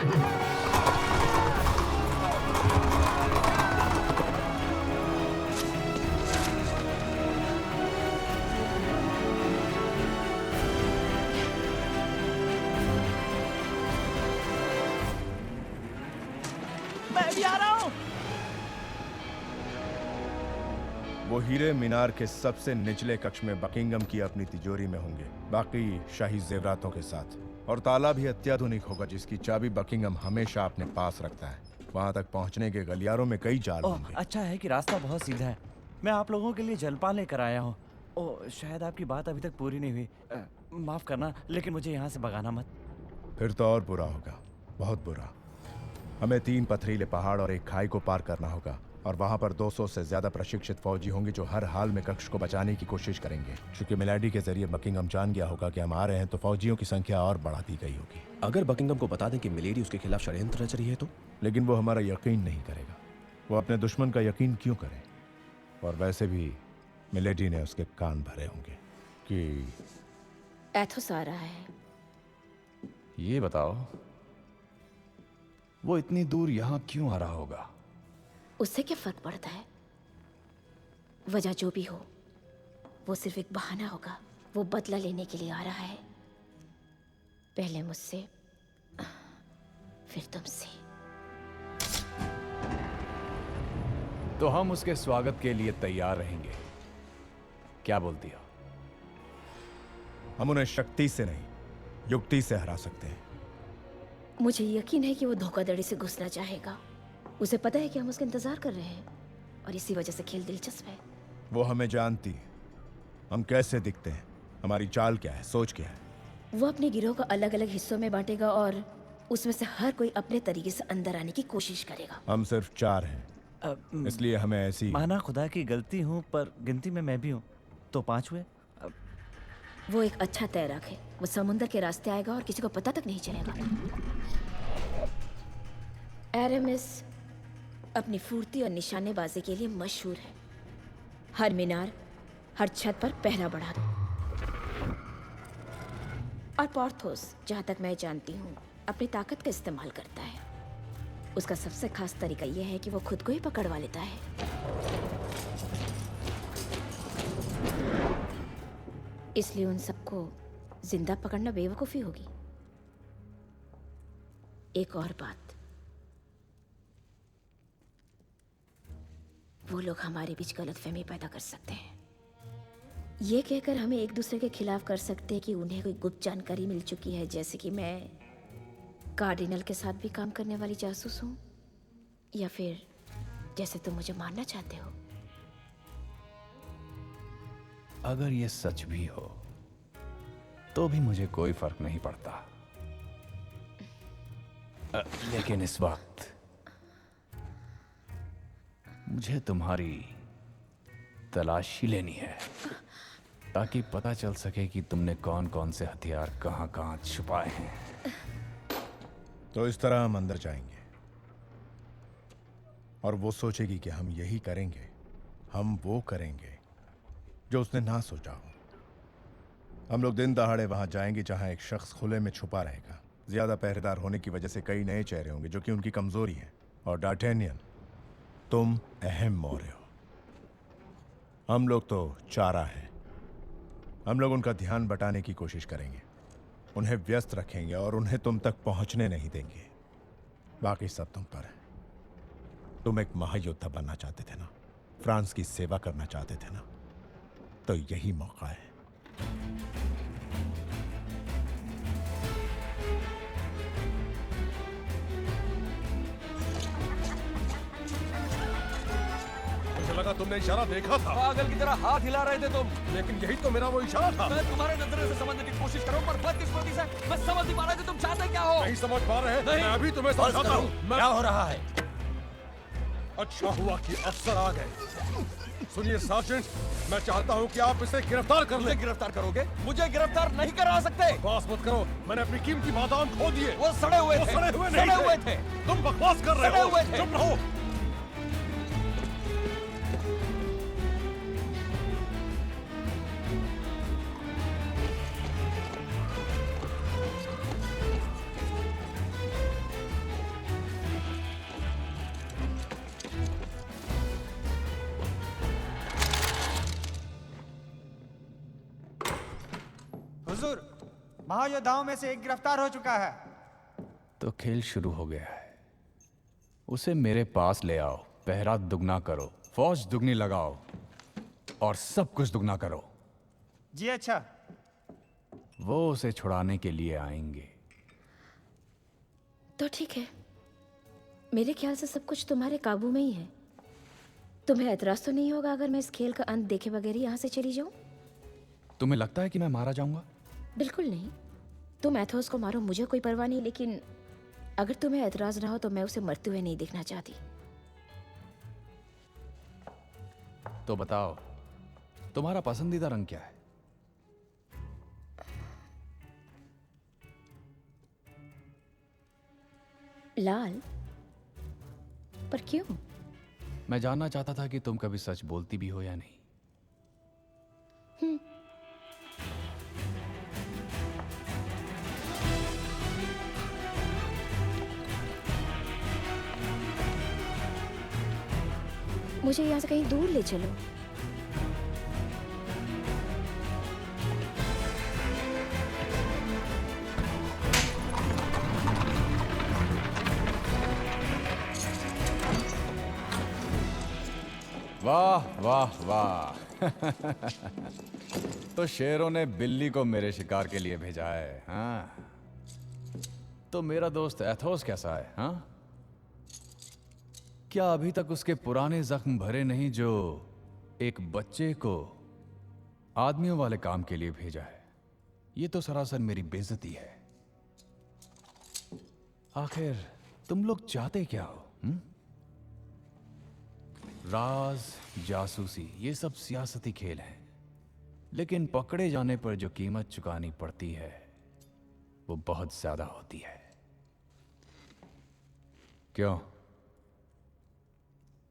मैं भी आ रहा हूँ। वो हीरे मीनार के सबसे निचले कक्ष में बकिंगम की अपनी तिजोरी में होंगे, बाकी शाही जेवरातों के साथ। और ताला भी अत्याधुनिक होगा, जिसकी चाबी बकिंगम हमेशा अपने पास रखता है। वहां तक पहुंचने के गलियारों में कई जाल होंगे। अच्छा है कि रास्ता बहुत सीधा है। मैं आप लोगों के लिए जलपान लेकर आया हूँ। ओह, शायद आपकी बात अभी तक पूरी नहीं हुई। माफ करना, लेकिन मुझे यहाँ से भगाना मत। फिर तो और बुरा होगा, बहुत बुरा। हमें 3 पथरीले पहाड़ और एक खाई को पार करना होगा, और वहां पर 200 से ज्यादा प्रशिक्षित फौजी होंगे जो हर हाल में कक्ष को बचाने की कोशिश करेंगे। क्योंकि मिलेडी के जरिए बकिंगम जान गया होगा कि हम आ रहे हैं, तो फौजियों की संख्या और बढ़ा दी गई होगी। अगर बकिंगम को बता दें कि मिलेडी उसके खिलाफ षड्यंत्र रच रही है तो? लेकिन वो हमारा यकीन नहीं करेगा। वो अपने दुश्मन का यकीन क्यों करे? और वैसे भी मिलेडी ने उसके कान भरे होंगे कि एथोस आ रहा है। ये बताओ, वो इतनी दूर यहां क्यों आ रहा होगा? उससे क्या फर्क पड़ता है? वजह जो भी हो, वो सिर्फ एक बहाना होगा। वो बदला लेने के लिए आ रहा है, पहले मुझसे, फिर तुमसे। तो हम उसके स्वागत के लिए तैयार रहेंगे, क्या बोलती हो? हम उन्हें शक्ति से नहीं, युक्ति से हरा सकते हैं। मुझे यकीन है कि वो धोखाधड़ी से घुसना चाहेगा। उसे पता है कि हम उसका इंतजार कर रहे हैं, और इसी वजह से खेल दिलचस्प है। वो हमें जानती है, हम कैसे दिखते हैं, हमारी चाल क्या है, सोच क्या है। वो अपने गिरोह को अलग अलग हिस्सों में बांटेगा और उसमें से हर कोई अपने तरीके से अंदर आने की कोशिश करेगा। हम सिर्फ 4 हैं, इसलिए हमें ऐसी। माना खुदा की गलती हूँ, पर गिनती में मैं भी हूँ, तो 5 हुए। वो एक अच्छा तैराक है। वो समुद्र के रास्ते आएगा और किसी को पता तक नहीं चलेगा। एरेमिस अपनी फुर्ती और निशानेबाजी के लिए मशहूर है। हर मीनार, हर छत पर पहरा बढ़ा दो। और पोर्थोस, जहां तक मैं जानती हूँ, अपनी ताकत का इस्तेमाल करता है। उसका सबसे खास तरीका यह है कि वो खुद को ही पकड़वा लेता है। इसलिए उन सबको जिंदा पकड़ना बेवकूफी होगी। एक और बात, वो लोग हमारे बीच गलतफहमी पैदा कर सकते हैं। ये कहकर हमें एक दूसरे के खिलाफ कर सकते हैं कि उन्हें कोई गुप्त जानकारी मिल चुकी है, जैसे कि मैं कार्डिनल के साथ भी काम करने वाली जासूस हूं, या फिर जैसे तुम मुझे मारना चाहते हो। अगर ये सच भी हो तो भी मुझे कोई फर्क नहीं पड़ता। लेकिन इस वक्त मुझे तुम्हारी तलाशी लेनी है, ताकि पता चल सके कि तुमने कौन कौन से हथियार कहां कहां छुपाए हैं। तो इस तरह हम अंदर जाएंगे और वो सोचेगी कि हम यही करेंगे। हम वो करेंगे जो उसने ना सोचा हो। हम लोग दिन दहाड़े वहां जाएंगे जहां एक शख्स खुले में छुपा रहेगा। ज्यादा पहरेदार होने की वजह से कई नए चेहरे होंगे, जो कि उनकी कमजोरी है। और डार्टेनियन, तुम अहम मोड़ हो। हम लोग तो चारा हैं। हम लोग उनका ध्यान बटाने की कोशिश करेंगे, उन्हें व्यस्त रखेंगे और उन्हें तुम तक पहुंचने नहीं देंगे। बाकी सब तुम पर है। तुम एक महायोद्धा बनना चाहते थे ना, फ्रांस की सेवा करना चाहते थे ना, तो यही मौका है। मुझे लगा तुमने इशारा देखा था। पागल की तरह हाथ हिला रहे थे तुम। लेकिन यही तो मेरा वो इशारा था। मैं तुम्हारे नजरिए से समझने की कोशिश करूं, पर बदकिस्मती से मैं समझ नहीं पा रहा कि तुम चाहते क्या हो। नहीं समझ पा रहे? नहीं। मैं अभी तुम्हें समझाता हूँ। क्या हो रहा है? अच्छा हुआ कि अफसर आ गए। सुनिए सार्जेंट, मैं चाहता हूँ कि आप इसे गिरफ्तार कर लें। गिरफ्तार करोगे? मुझे गिरफ्तार नहीं करा सकते। बकवास मत करो, मैंने अपनी कीमती बादाम खो दिए। वो सड़े हुए थे। सड़े हुए सड़े नहीं हुए थे। थे। तुम बकवास कर रहे सड़े हो। हुए थे। चुप रहो। हुजूर, महायोद्धाओं में से एक गिरफ्तार हो चुका है। तो खेल शुरू हो गया है। उसे मेरे पास ले आओ, पहरा दुगना करो, फौज दुगनी लगाओ और सब कुछ दुगना करो। जी अच्छा। वो उसे छुड़ाने के लिए आएंगे। तो ठीक है, मेरे ख्याल से सब कुछ तुम्हारे काबू में ही है। तुम्हें एतराज तो नहीं होगा अगर मैं इस खेल का अंत देखे बगैर ही यहाँ से चली जाऊं? तुम्हें लगता है कि मैं मारा जाऊंगा? बिल्कुल नहीं। तुम एथोस को मारो, मुझे कोई परवाह नहीं, लेकिन अगर तुम्हें एतराज ना हो तो मैं उसे मरते हुए नहीं देखना चाहती। तो बताओ, तुम्हारा पसंदीदा रंग क्या है? लाल। पर क्यों? मैं जानना चाहता था कि तुम कभी सच बोलती भी हो या नहीं। मुझे यहाँ से कहीं दूर ले चलो। वाह वाह वाह। तो शेरों ने बिल्ली को मेरे शिकार के लिए भेजा है, हाँ? तो मेरा दोस्त एथोस कैसा है, हाँ? क्या अभी तक उसके पुराने जख्म भरे नहीं जो एक बच्चे को आदमियों वाले काम के लिए भेजा है? ये तो सरासर मेरी बेइज्जती है। आखिर तुम लोग चाहते क्या हो? राज, जासूसी, ये सब सियासती खेल हैं, लेकिन पकड़े जाने पर जो कीमत चुकानी पड़ती है वो बहुत ज्यादा होती है। क्यों?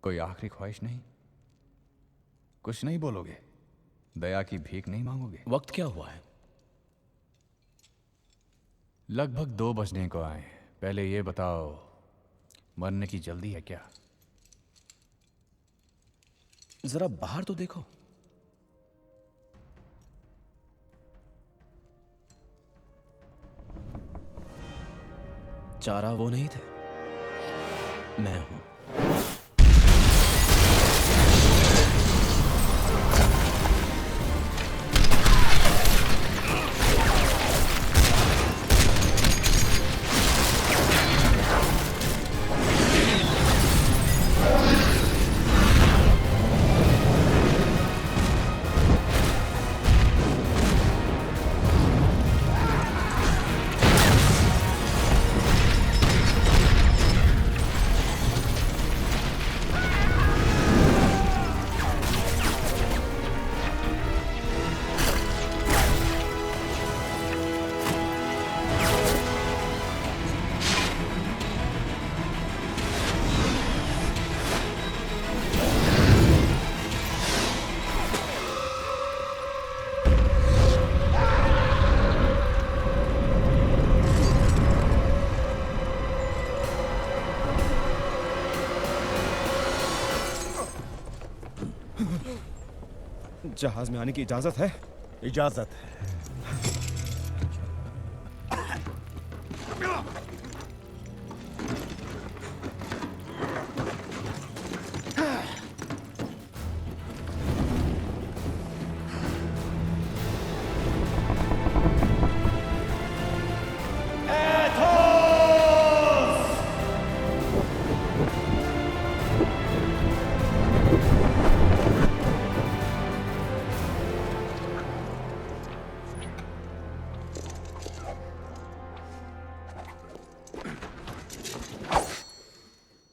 कोई आखिरी ख्वाहिश नहीं? कुछ नहीं बोलोगे? दया की भीख नहीं मांगोगे? वक्त क्या हुआ है? लगभग 2 बजने को आए। पहले ये बताओ, मरने की जल्दी है क्या? जरा बाहर तो देखो। चारा वो नहीं थे, मैं हूं। जहाज में आने की इजाजत है? इजाजत है।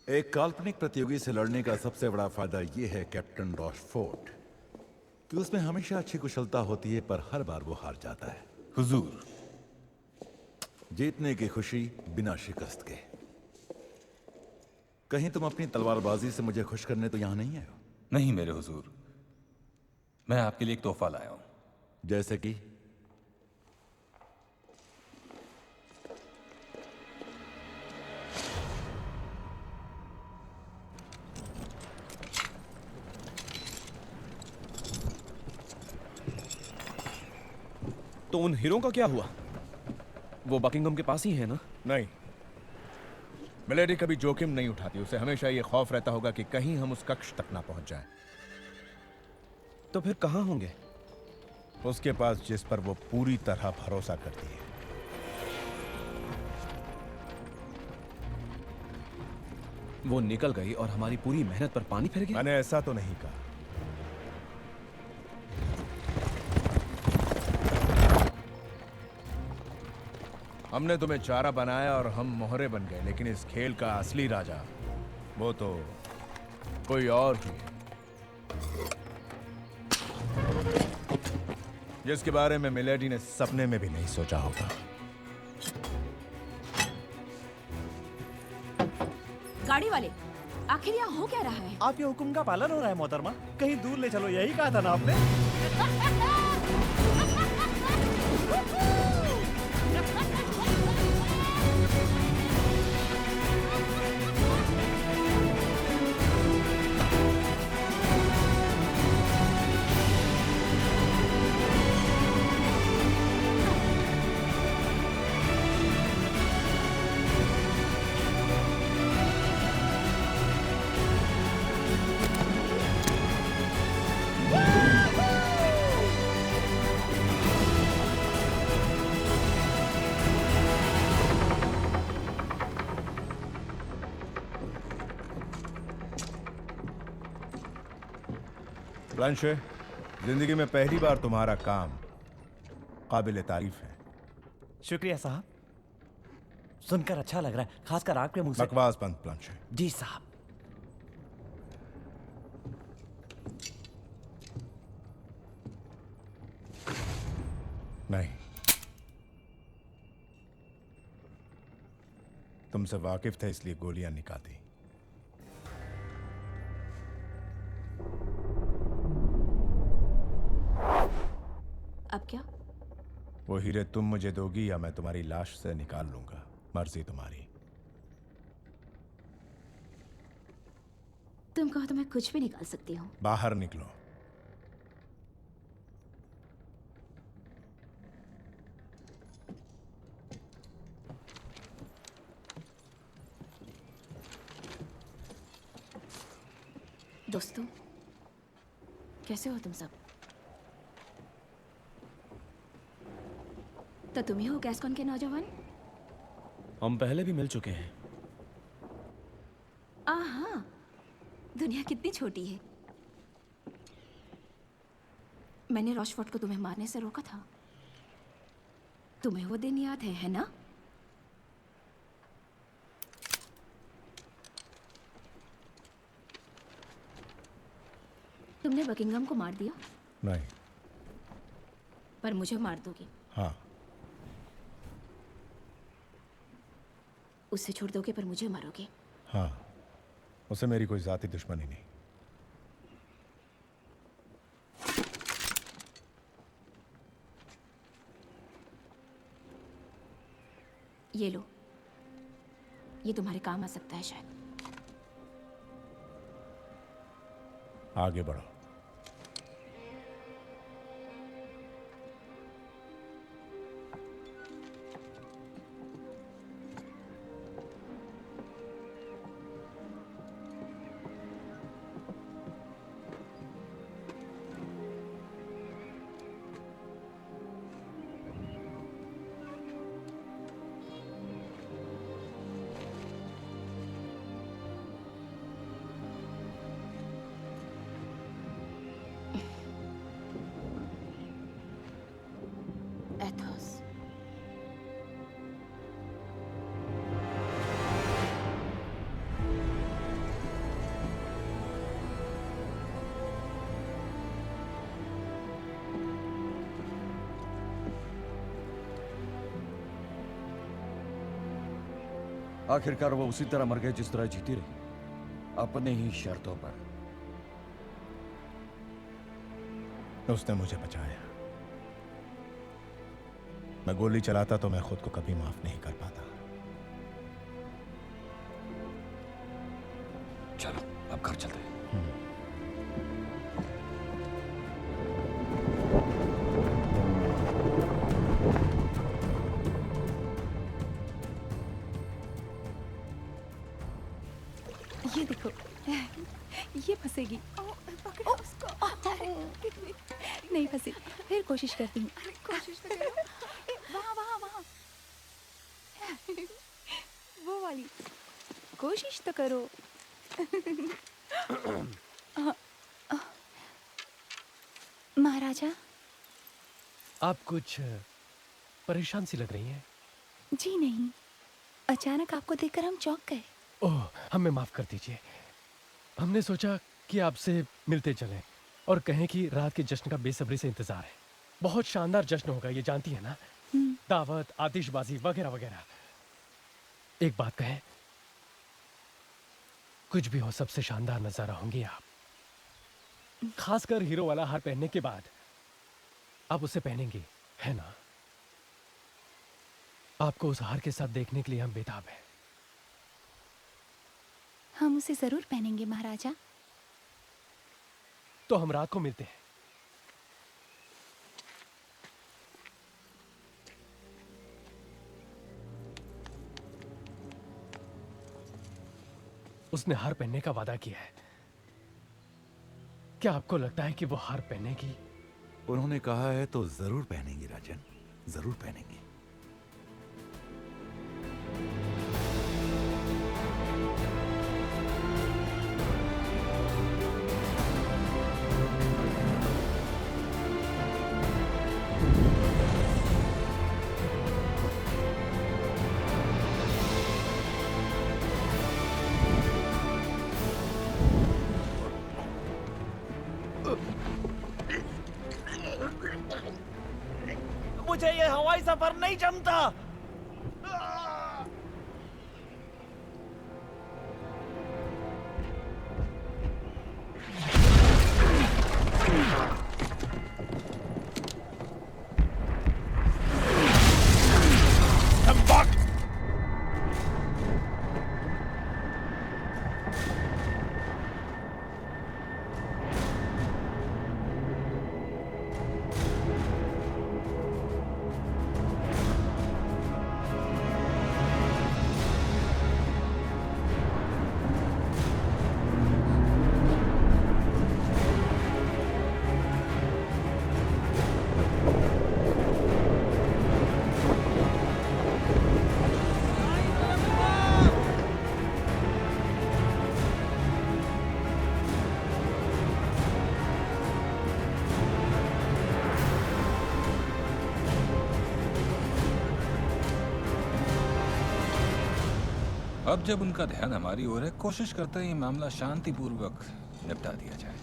एक काल्पनिक प्रतियोगी से लड़ने का सबसे बड़ा फायदा यह है कैप्टन रॉशफोर्ड, कि उसमें हमेशा अच्छी कुशलता होती है, पर हर बार वो हार जाता है। हुजूर, जीतने की खुशी बिना शिकस्त के। कहीं तुम अपनी तलवारबाजी से मुझे खुश करने तो यहां नहीं आए हो? नहीं मेरे हुजूर, मैं आपके लिए एक तोहफा लाया हूं। जैसे कि? तो उन हीरों का क्या हुआ? वो बकिंगम के पास ही है ना? नहीं, मिलेडी कभी जोखिम नहीं उठाती। उसे हमेशा ये खौफ रहता होगा कि कहीं हम उस कक्ष तक ना पहुंच जाएं। तो फिर कहां होंगे? उसके पास जिस पर वो पूरी तरह भरोसा करती है। वो निकल गई और हमारी पूरी मेहनत पर पानी फिर गया? मैंने ऐसा तो नहीं कहा। हमने तुम्हें चारा बनाया और हम मोहरे बन गए, लेकिन इस खेल का असली राजा वो तो कोई और ही है। जिसके बारे में मिलेडी ने सपने में भी नहीं सोचा होगा। गाड़ी वाले, आखिर यहाँ हो क्या रहा है? आपके हुक्म का पालन हो रहा है मोहतरमा। कहीं दूर ले चलो, यही कहा था ना आपने। ब्लांशे, जिंदगी में पहली बार तुम्हारा काम काबिल तारीफ है। शुक्रिया साहब, सुनकर अच्छा लग रहा है, खासकर आपके मुंह से। बकवास बंद ब्लांशे। जी साहब। नहीं, तुमसे वाकिफ थे इसलिए गोलियां निकाली। अब क्या? वो हीरे तुम मुझे दोगी या मैं तुम्हारी लाश से निकाल लूंगा, मर्जी तुम्हारी। तुम कहो तो मैं कुछ भी निकाल सकती हूँ। बाहर निकलो। दोस्तों, कैसे हो तुम सब? तो तुम ही हो गैस्कॉन के नौजवान? हम पहले भी मिल चुके हैं। हाँ, दुनिया कितनी छोटी है। मैंने रॉशफोर्ड को तुम्हें मारने से रोका था। तुम्हें वो दिन याद है ना? तुमने बकिंगम को मार दिया? नहीं। पर मुझे मार दोगे? हाँ। उसे छोड़ दोगे पर मुझे मारोगे? हाँ, उसे मेरी कोई जाती दुश्मनी नहीं। ये लो, ये तुम्हारे काम आ सकता है शायद। आगे बढ़ो। एथोस, आखिरकार वो उसी तरह मर गए जिस तरह जीती रही, अपने ही शर्तों पर। उसने मुझे बचाया। मैं गोली चलाता तो मैं खुद को कभी माफ नहीं कर पाता। चलो अब घर चलते हैं। ये देखो, ये फंसेगी। पकड़ो उसको। नहीं फंसी, फिर कोशिश करती हूँ। कोशिश तो करो। वहाँ वहाँ वहाँ, वो वाली। कोशिश तो करो। महाराजा, आप कुछ परेशान सी लग रही हैं। जी नहीं, अचानक आपको देखकर हम चौंक गए। ओह, हमें माफ कर दीजिए। हमने सोचा कि आपसे मिलते चलें और कहें कि रात के जश्न का बेसब्री से इंतजार है। बहुत शानदार जश्न होगा, ये जानती है ना? दावत, आतिशबाजी वगैरह वगैरह। एक बात कहें, कुछ भी हो सबसे शानदार नजारा होंगी आप। खासकर हीरो वाला हार पहनने के बाद आप उसे पहनेंगी, है ना? आपको उस हार के साथ देखने के लिए हम बेताब हैं। हम उसे जरूर पहनेंगे महाराजा। तो हम रात को मिलते हैं। उसने हार पहनने का वादा किया है। क्या आपको लगता है कि वो हार पहनेगी? उन्होंने कहा है तो जरूर पहनेंगी राजन, जरूर पहनेंगी। मुझे ये हवाई सफर नहीं जमता। अब जब उनका ध्यान हमारी ओर है, कोशिश करते हैं ये मामला शांतिपूर्वक निपटा दिया जाए।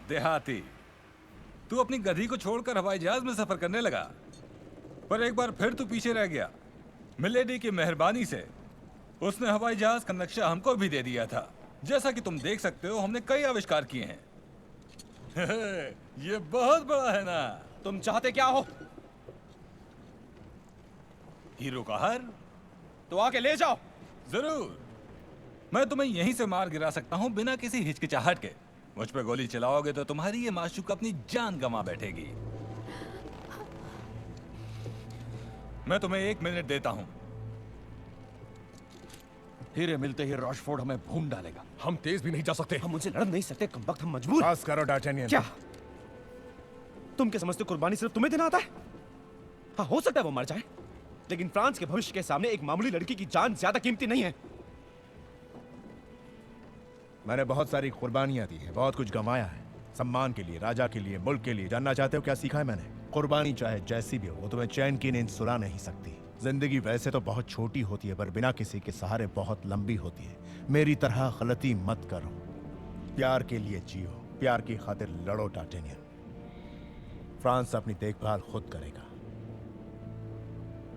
देहाती, तू अपनी गधी को छोड़कर हवाई जहाज में सफर करने लगा, पर एक बार फिर तू पीछे रह गया। मिलेडी की मेहरबानी से उसने हवाई जहाज का नक्शा हमको भी दे दिया था। जैसा कि तुम देख सकते हो, हमने कई आविष्कार किए हैं। ये बहुत बड़ा है ना? तुम चाहते क्या हो? हीरो का हार? तो आके ले जाओ। जरूर। मैं तुम्हें यहीं से मार गिरा सकता हूं बिना किसी हिचकिचाहट के। मुझ पे गोली चलाओगे तो तुम्हारी ये माशूक अपनी जान गंवा बैठेगी। मैं तुम्हें 1 मिनट देता हूं। हीरे मिलते ही रॉशफोर्ड हमें भून डालेगा। हम तेज भी नहीं जा सकते। हम उनसे लड़ नहीं सकते, कम वक्त हम मजबूर। पास करो डार्टेनियन। क्या तुम क्या समझते हो कुर्बानी सिर्फ तुम्हें देना आता है? हाँ, हो सकता है वो मर जाए, लेकिन फ्रांस के भविष्य के सामने एक मामूली लड़की की जान ज्यादा कीमती नहीं है। मैंने बहुत सारी कुर्बानियां दी है, बहुत कुछ गंवाया है, सम्मान के लिए, राजा के लिए, मुल्क के लिए। जानना चाहते हो क्या सीखा है मैंने? कुर्बानी चाहे जैसी भी हो, वो तुम्हें चैन की नींद सुला नहीं सकती। जिंदगी वैसे तो बहुत छोटी होती है, पर बिना किसी के सहारे बहुत लंबी होती है। मेरी तरह गलती मत करो। प्यार के लिए जियो, प्यार की खातिर लड़ो डार्टेनियन। फ्रांस अपनी देखभाल खुद करेगा।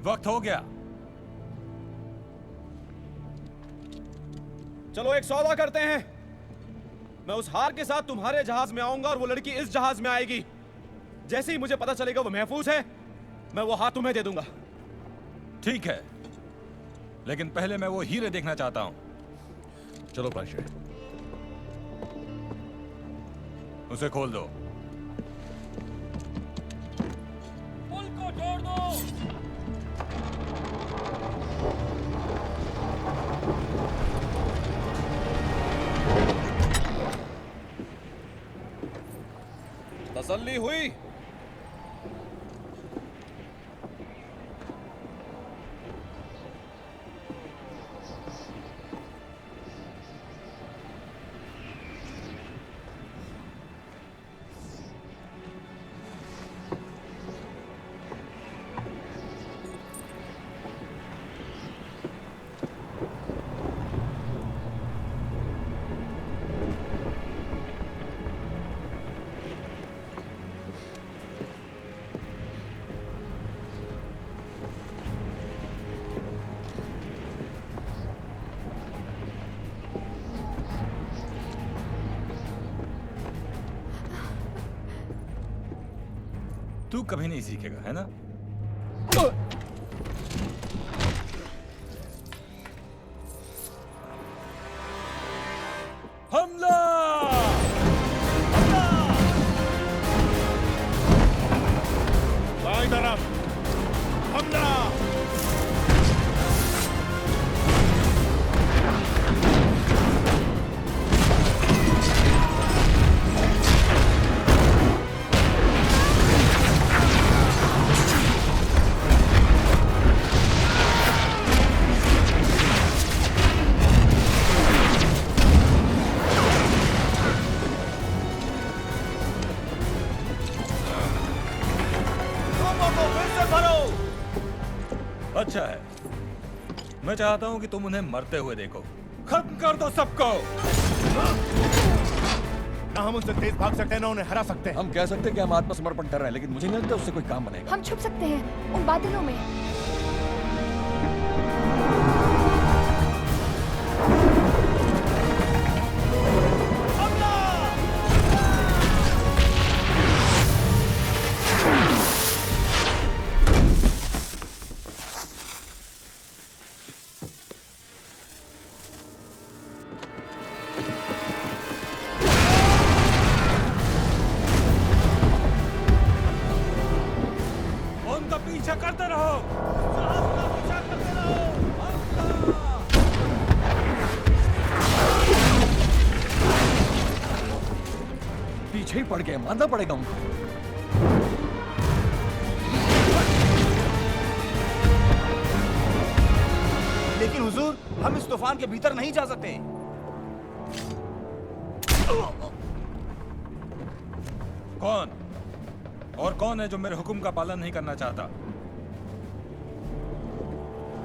वक्त हो गया। चलो एक सौदा करते हैं। मैं उस हार के साथ तुम्हारे जहाज में आऊंगा और वो लड़की इस जहाज में आएगी। जैसे ही मुझे पता चलेगा वो महफूज है, मैं वो हार तुम्हें दे दूंगा। ठीक है, लेकिन पहले मैं वो हीरे देखना चाहता हूं। चलो पाशे। उसे खोल दो। पुल को जोड़ दो। तसल्ली हुई? तू कभी नहीं सीखेगा, है ना? हमला! दाईं तरफ हमला! अच्छा है। मैं चाहता हूं कि तुम उन्हें मरते हुए देखो। खत्म कर दो सबको। ना हम उनसे तेज भाग सकते हैं ना उन्हें हरा सकते हैं। हम कह सकते हैं कि हम आत्मसमर्पण कर रहे हैं, लेकिन मुझे नहीं लगता उससे कोई काम बनेगा। हम छुप सकते हैं उन बादलों में। उनका पीछा करते रहो। पीछा करते रहो। पीछे ही पड़ गए, मानना पड़ेगा उनको। लेकिन हुजूर, हम इस तूफान के भीतर नहीं जा सकते। कौन? और कौन है जो मेरे हुक्म का पालन नहीं करना चाहता?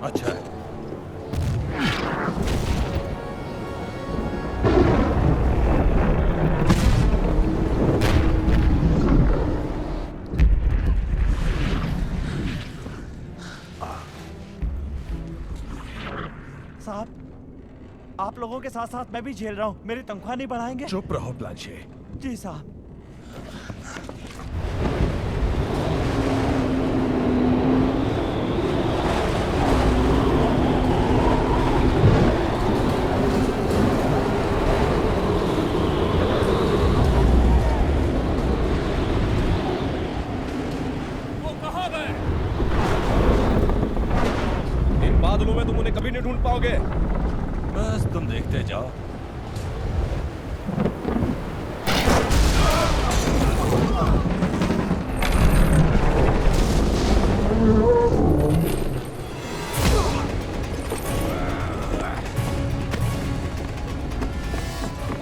अच्छा है। साहब, आप लोगों के साथ साथ मैं भी झेल रहा हूँ। मेरी तनख्वाह नहीं बढ़ाएंगे? चुप रहो प्लांचे। जी साहब। वो कहाँ गए? इन बादलों में तुम उन्हें कभी नहीं ढूंढ पाओगे। बस तुम देखते जाओ।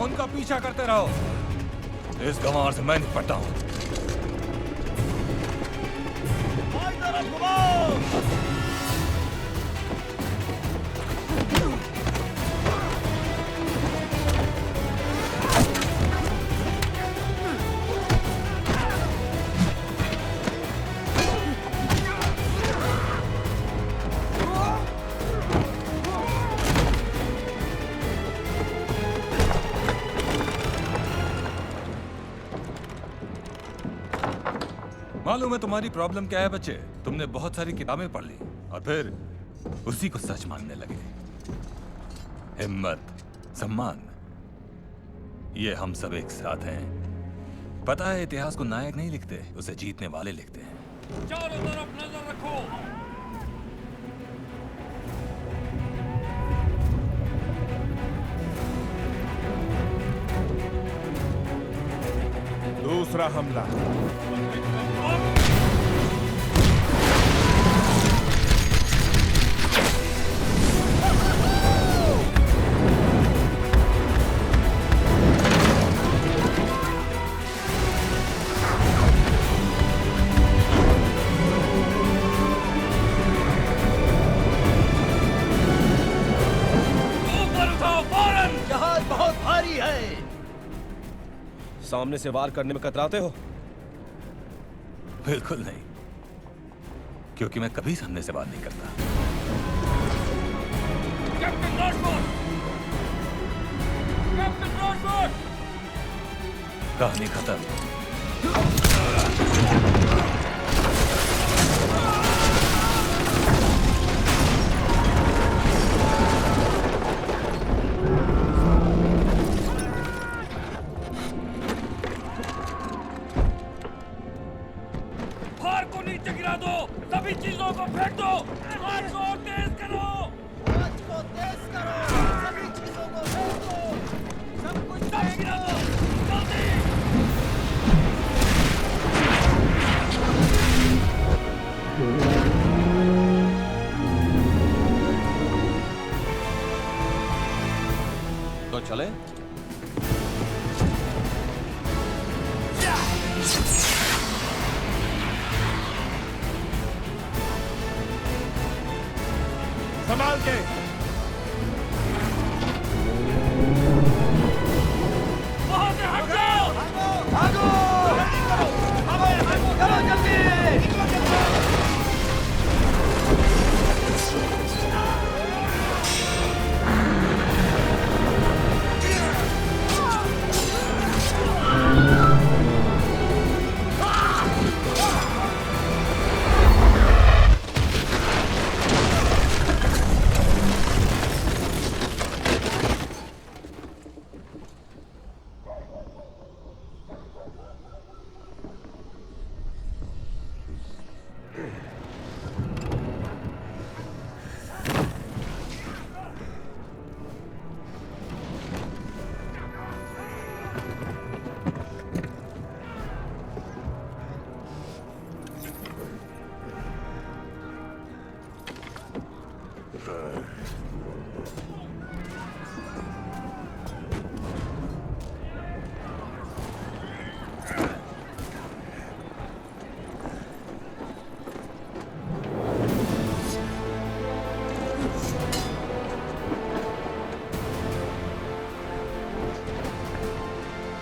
उनका पीछा करते रहो। इस गंवार से मैं निपटता हूं। मालूम है तुम्हारी प्रॉब्लम क्या है बच्चे? तुमने बहुत सारी किताबें पढ़ ली और फिर उसी को सच मानने लगे। हिम्मत, सम्मान, ये हम सब एक साथ हैं। पता है इतिहास को नायक नहीं लिखते, उसे जीतने वाले लिखते हैं। चारों तरफ नजर रखो। दूसरा हमला। जहाज बहुत भारी है। सामने से वार करने में कतराते हो? बिल्कुल नहीं, क्योंकि मैं कभी सामने से वार नहीं करता। कैप्टन रॉशफोर्ड! कैप्टन रॉशफोर्ड! कहानी खत्म। तलवार को नीचे गिरा दो, सभी चीजों को फेंक दो, आग को तेज करो, आग को तेज करो, सभी चीजों को फेंक दो, सब कुछ सब गिरा दो, जल्दी। तो चले? संभाल के। वहां से हट जाओ। भागो, चलो जल्दी, निकलो जल्दी।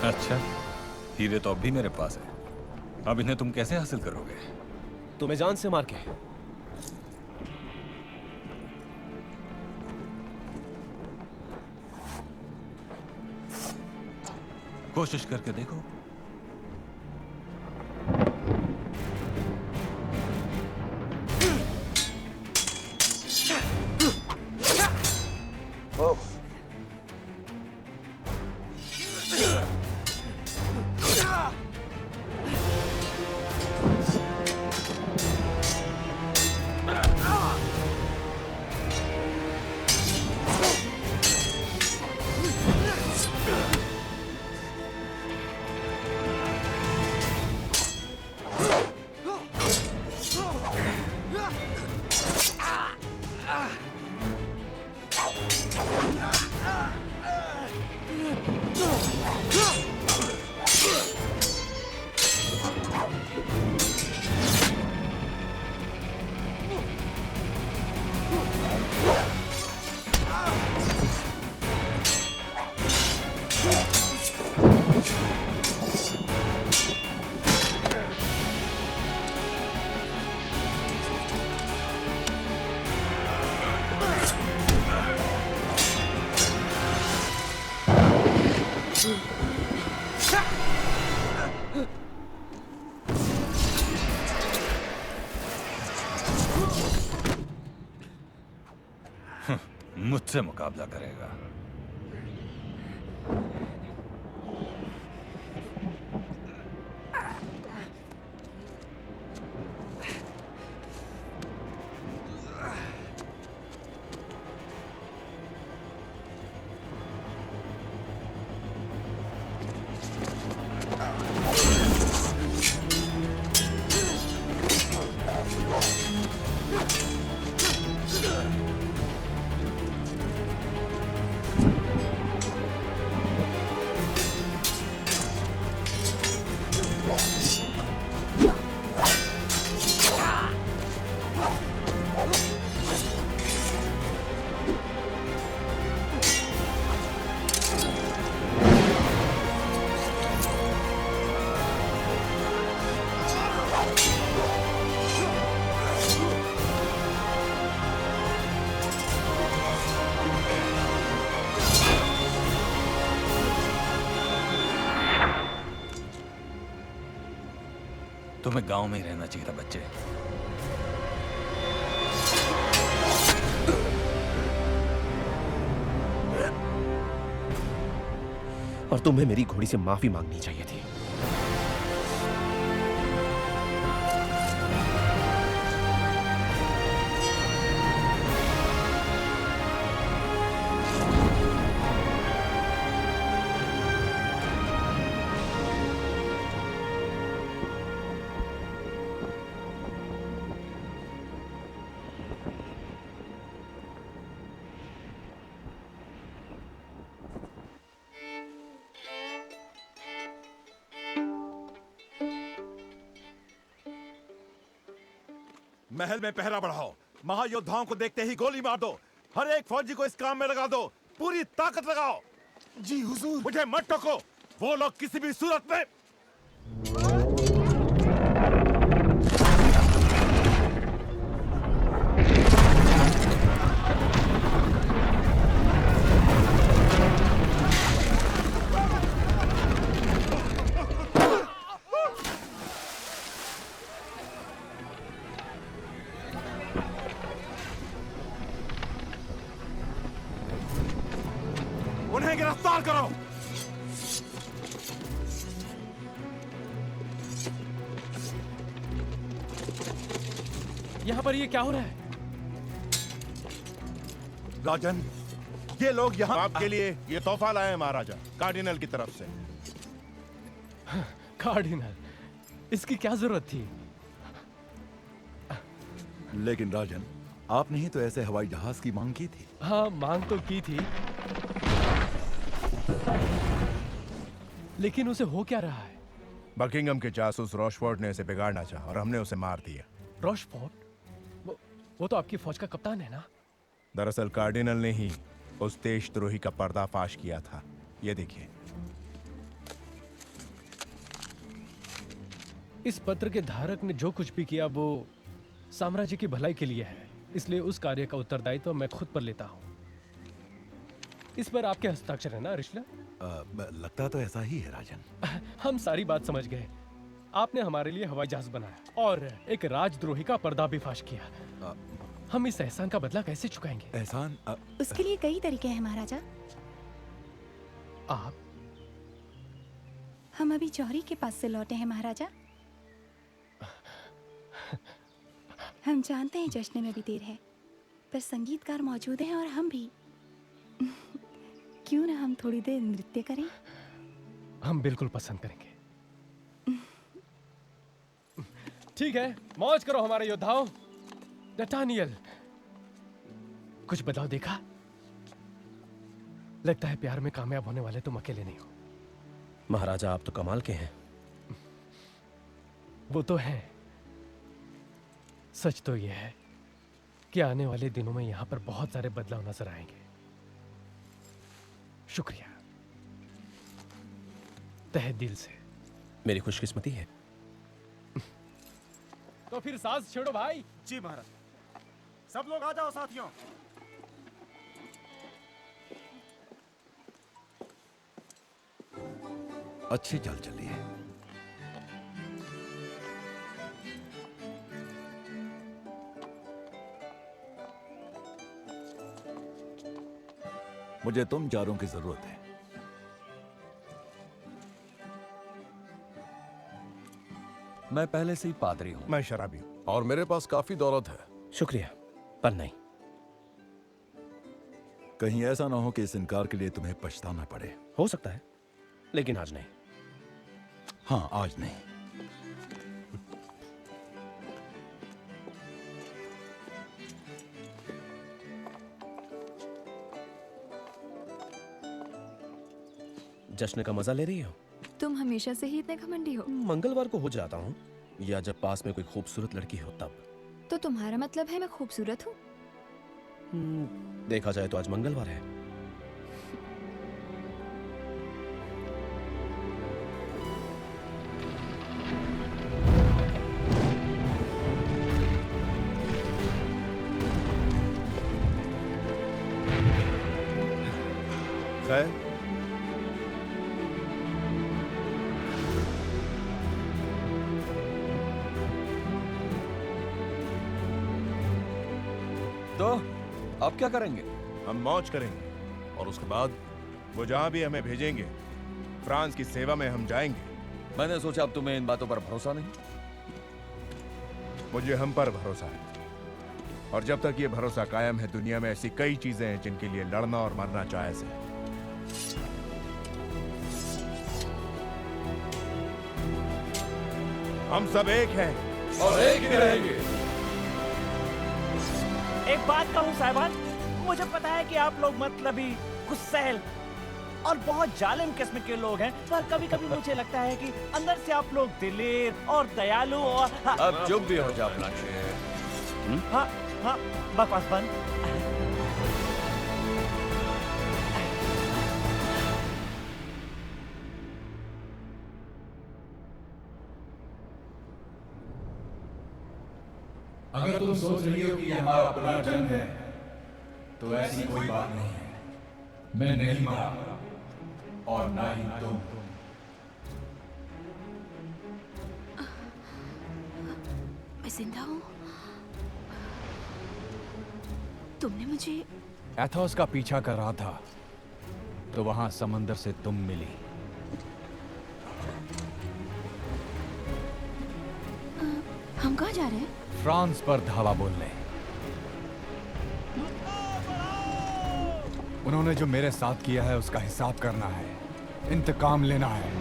अच्छा, हीरे तो अब भी मेरे पास है। अब इन्हें तुम कैसे हासिल करोगे? तुम्हें जान से मार के। कोशिश करके देखो। मुझसे मुकाबला करेगा। तुम्हें गांव में ही रहना चाहिए था बच्चे। और तुम्हें मेरी घोड़ी से माफी मांगनी चाहिए थी। महल में पहरा बढ़ाओ, महायोद्धाओं को देखते ही गोली मार दो, हर एक फौजी को इस काम में लगा दो, पूरी ताकत लगाओ। जी हुजूर। मुझे मत टोको, वो लोग किसी भी सूरत में। उन्हें गिरफ्तार करो। यहाँ पर ये क्या हो रहा है? राजन, ये लोग यहाँ आपके लिए ये तोहफा लाए हैं महाराजा, कार्डिनल की तरफ से। कार्डिनल, इसकी क्या जरूरत थी? लेकिन राजन, आपने ही तो ऐसे हवाई जहाज की मांग की थी। हाँ, मांग तो की थी, लेकिन उसे हो क्या रहा है? बकिंगम के जासूस रॉशफोर्ड ने इसे बिगाड़ना चाहा और हमने उसे मार दिया। रॉशफोर्ड? वो तो आपकी फौज का कप्तान है ना? दरअसल कार्डिनल ने ही उस देशद्रोही का पर्दाफाश किया था। ये देखिए। इस पत्र के धारक ने जो कुछ भी किया वो साम्राज्य की भलाई के लिए है, इसलिए उस कार्य का उत्तरदायित्व मैं खुद पर लेता हूँ। इस पर आपके हस्ताक्षर है ना रिश्ला? लगता तो ऐसा ही है राजन। हम सारी बात समझ गए। आपने हमारे लिए हवाई जहाज बनाया और एक राजद्रोही का पर्दा भी फाश किया। हम इस एहसान का बदला कैसे चुकाएंगे? एहसान? उसके लिए कई तरीके हैं महाराजा। आप? हम अभी जौहरी के पास से लौटे हैं महाराजा। हम जानते हैं जश्न में भी देर है, पर संगीतकार मौजूद हैं और हम भी। क्यों ना हम थोड़ी देर नृत्य करें? हम बिल्कुल पसंद करेंगे। ठीक है, मौज करो हमारे योद्धाओं। नटानियल, कुछ बदलाव देखा? लगता है प्यार में कामयाब होने वाले तुम अकेले नहीं हो। महाराजा, आप तो कमाल के हैं। वो तो है। सच तो यह है कि आने वाले दिनों में यहां पर बहुत सारे बदलाव नजर आएंगे। शुक्रिया, तहे दिल से। मेरी खुशकिस्मती है। तो फिर साज छेड़ो भाई। जी महाराज। सब लोग आ जाओ साथियों। अच्छी चाल चली है। मुझे तुम चारों की जरूरत है। मैं पहले से ही पादरी हूं। मैं शराबी हूं। और मेरे पास काफी दौलत है। शुक्रिया, पर नहीं। कहीं ऐसा ना हो कि इस इनकार के लिए तुम्हें पछताना पड़े। हो सकता है, लेकिन आज नहीं। हाँ, आज नहीं। जश्न का मजा ले रही हो? तुम हमेशा से ही इतने घमंडी हो। मंगलवार को हो जाता हूँ, या जब पास में कोई खूबसूरत लड़की हो तब। तो तुम्हारा मतलब है मैं खूबसूरत हूँ? देखा जाए तो आज मंगलवार है। खैर, तो आप क्या करेंगे? हम मौज करेंगे और उसके बाद वो जहां भी हमें भेजेंगे, फ्रांस की सेवा में हम जाएंगे। मैंने सोचा अब तुम्हें इन बातों पर भरोसा नहीं। मुझे हम पर भरोसा है, और जब तक ये भरोसा कायम है, दुनिया में ऐसी कई चीजें हैं जिनके लिए लड़ना और मरना जायज है। हम सब एक हैं और एक ही रहेंगे। एक बात कहूँ साहिबान, मुझे पता है कि आप लोग मतलबी, गुस्सैल और बहुत जालिम किस्म के लोग हैं, पर कभी कभी मुझे लगता है कि अंदर से आप लोग दिलेर और दयालु और अब चुप भी हो जा अपना शेर। हाँ हाँ बकवास बंद। अगर तुम सोच रही हो कि ये हमारा अपना जंग है, तो ऐसी कोई बात नहीं है। मैं नहीं मरा और ना ही तुम। मैं जिंदा हूँ। तुमने मुझे एथोस का पीछा कर रहा था, तो वहां समंदर से तुम मिली। हम कहाँ जा रहे हैं? फ्रांस पर धावा बोलने। उन्होंने जो मेरे साथ किया है उसका हिसाब करना है, इंतकाम लेना है।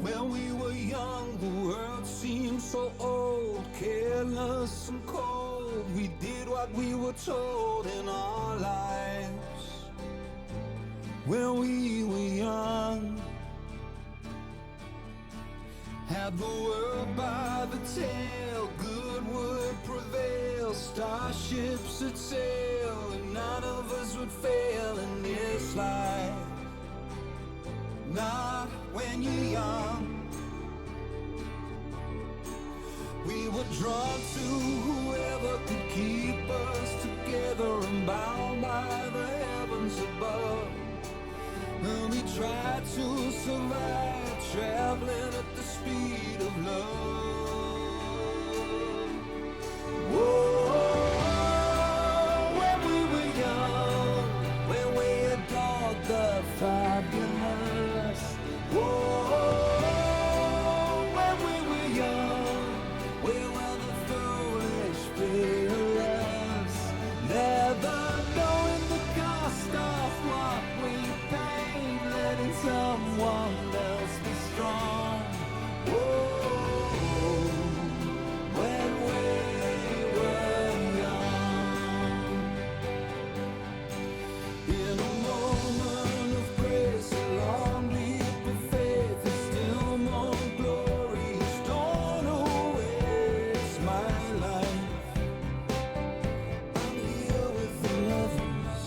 When we were young, the world seemed so old, careless and cold. We did what we were told in our lives. When we were young, had the world by the tail, good would prevail, starships would sail, and none of us would fail in this life. Not when you're young. We were drawn to whoever could keep us together and bound by the heavens above. And we tried to survive, traveling at the speed of love. Whoa, when we were young, when we adored the fabulous. Whoa, when we were young, we were the foolish fearless, never knowing the cost of what we paid, letting someone else be strong. Whoa, when we were young, in a moment of grace, a long leap of faith, is still more glorious. Don't waste my life. I'm here with the lovers,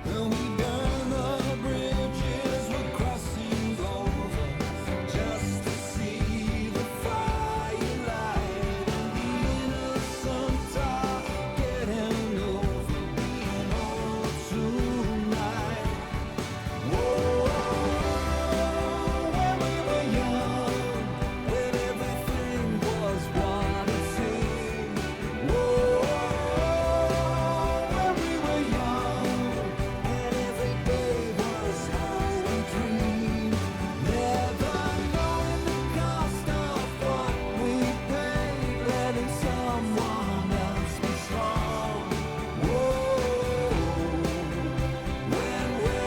and we burn the bridges we're crossing over, just to see the firelight and the innocent are getting over being old tonight. Whoa, when we were young, when everything was what it seemed. Whoa, when we were young, and every day was how we dreamed, never knowing the cost of what we paid, letting someone else be strong. Whoa, when we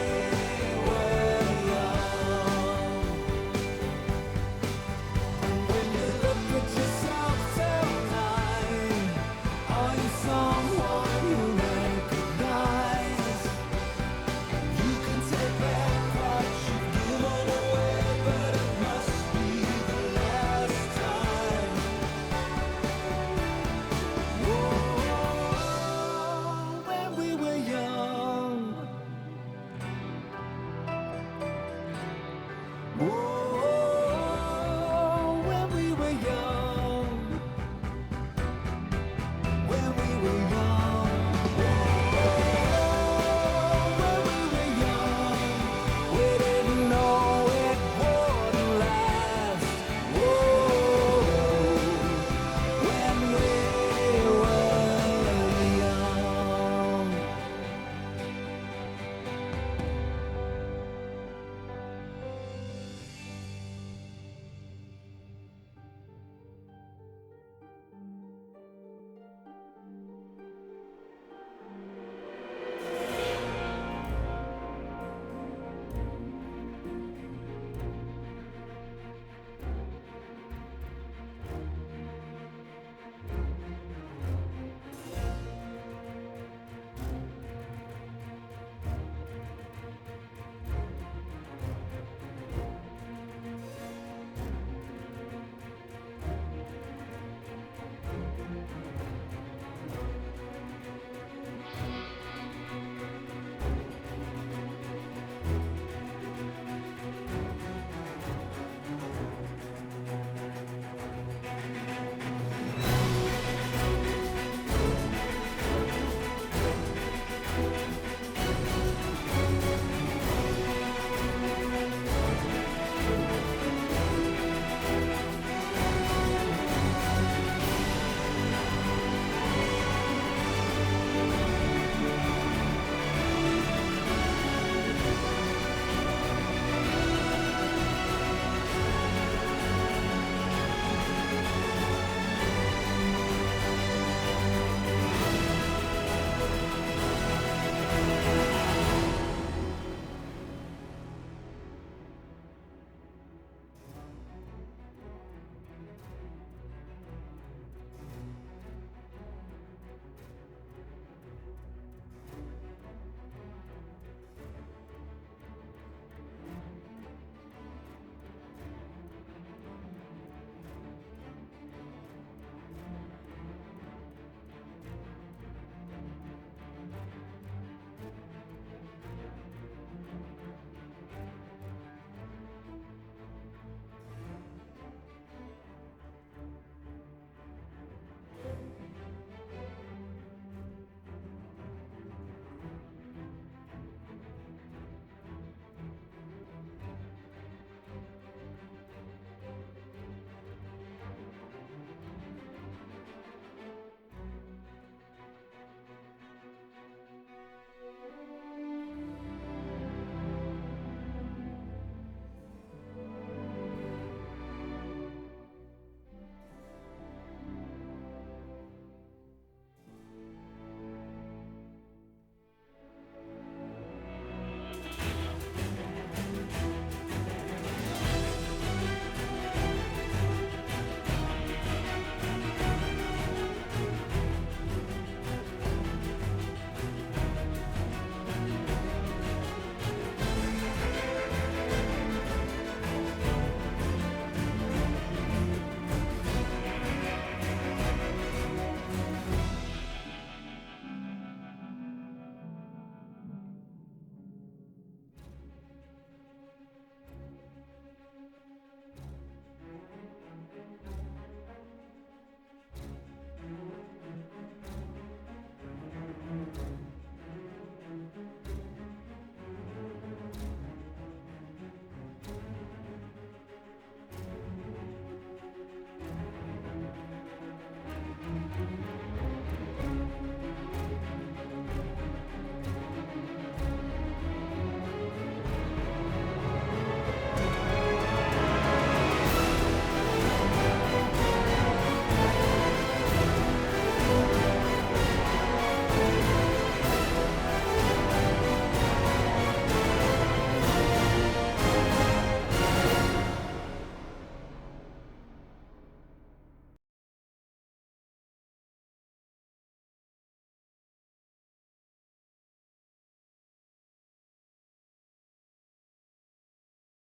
were young. When you look at yourself tonight, are you someone you recognize? You can take back what you've given away, but it must be the last time. Whoa, when we were young. Whoa.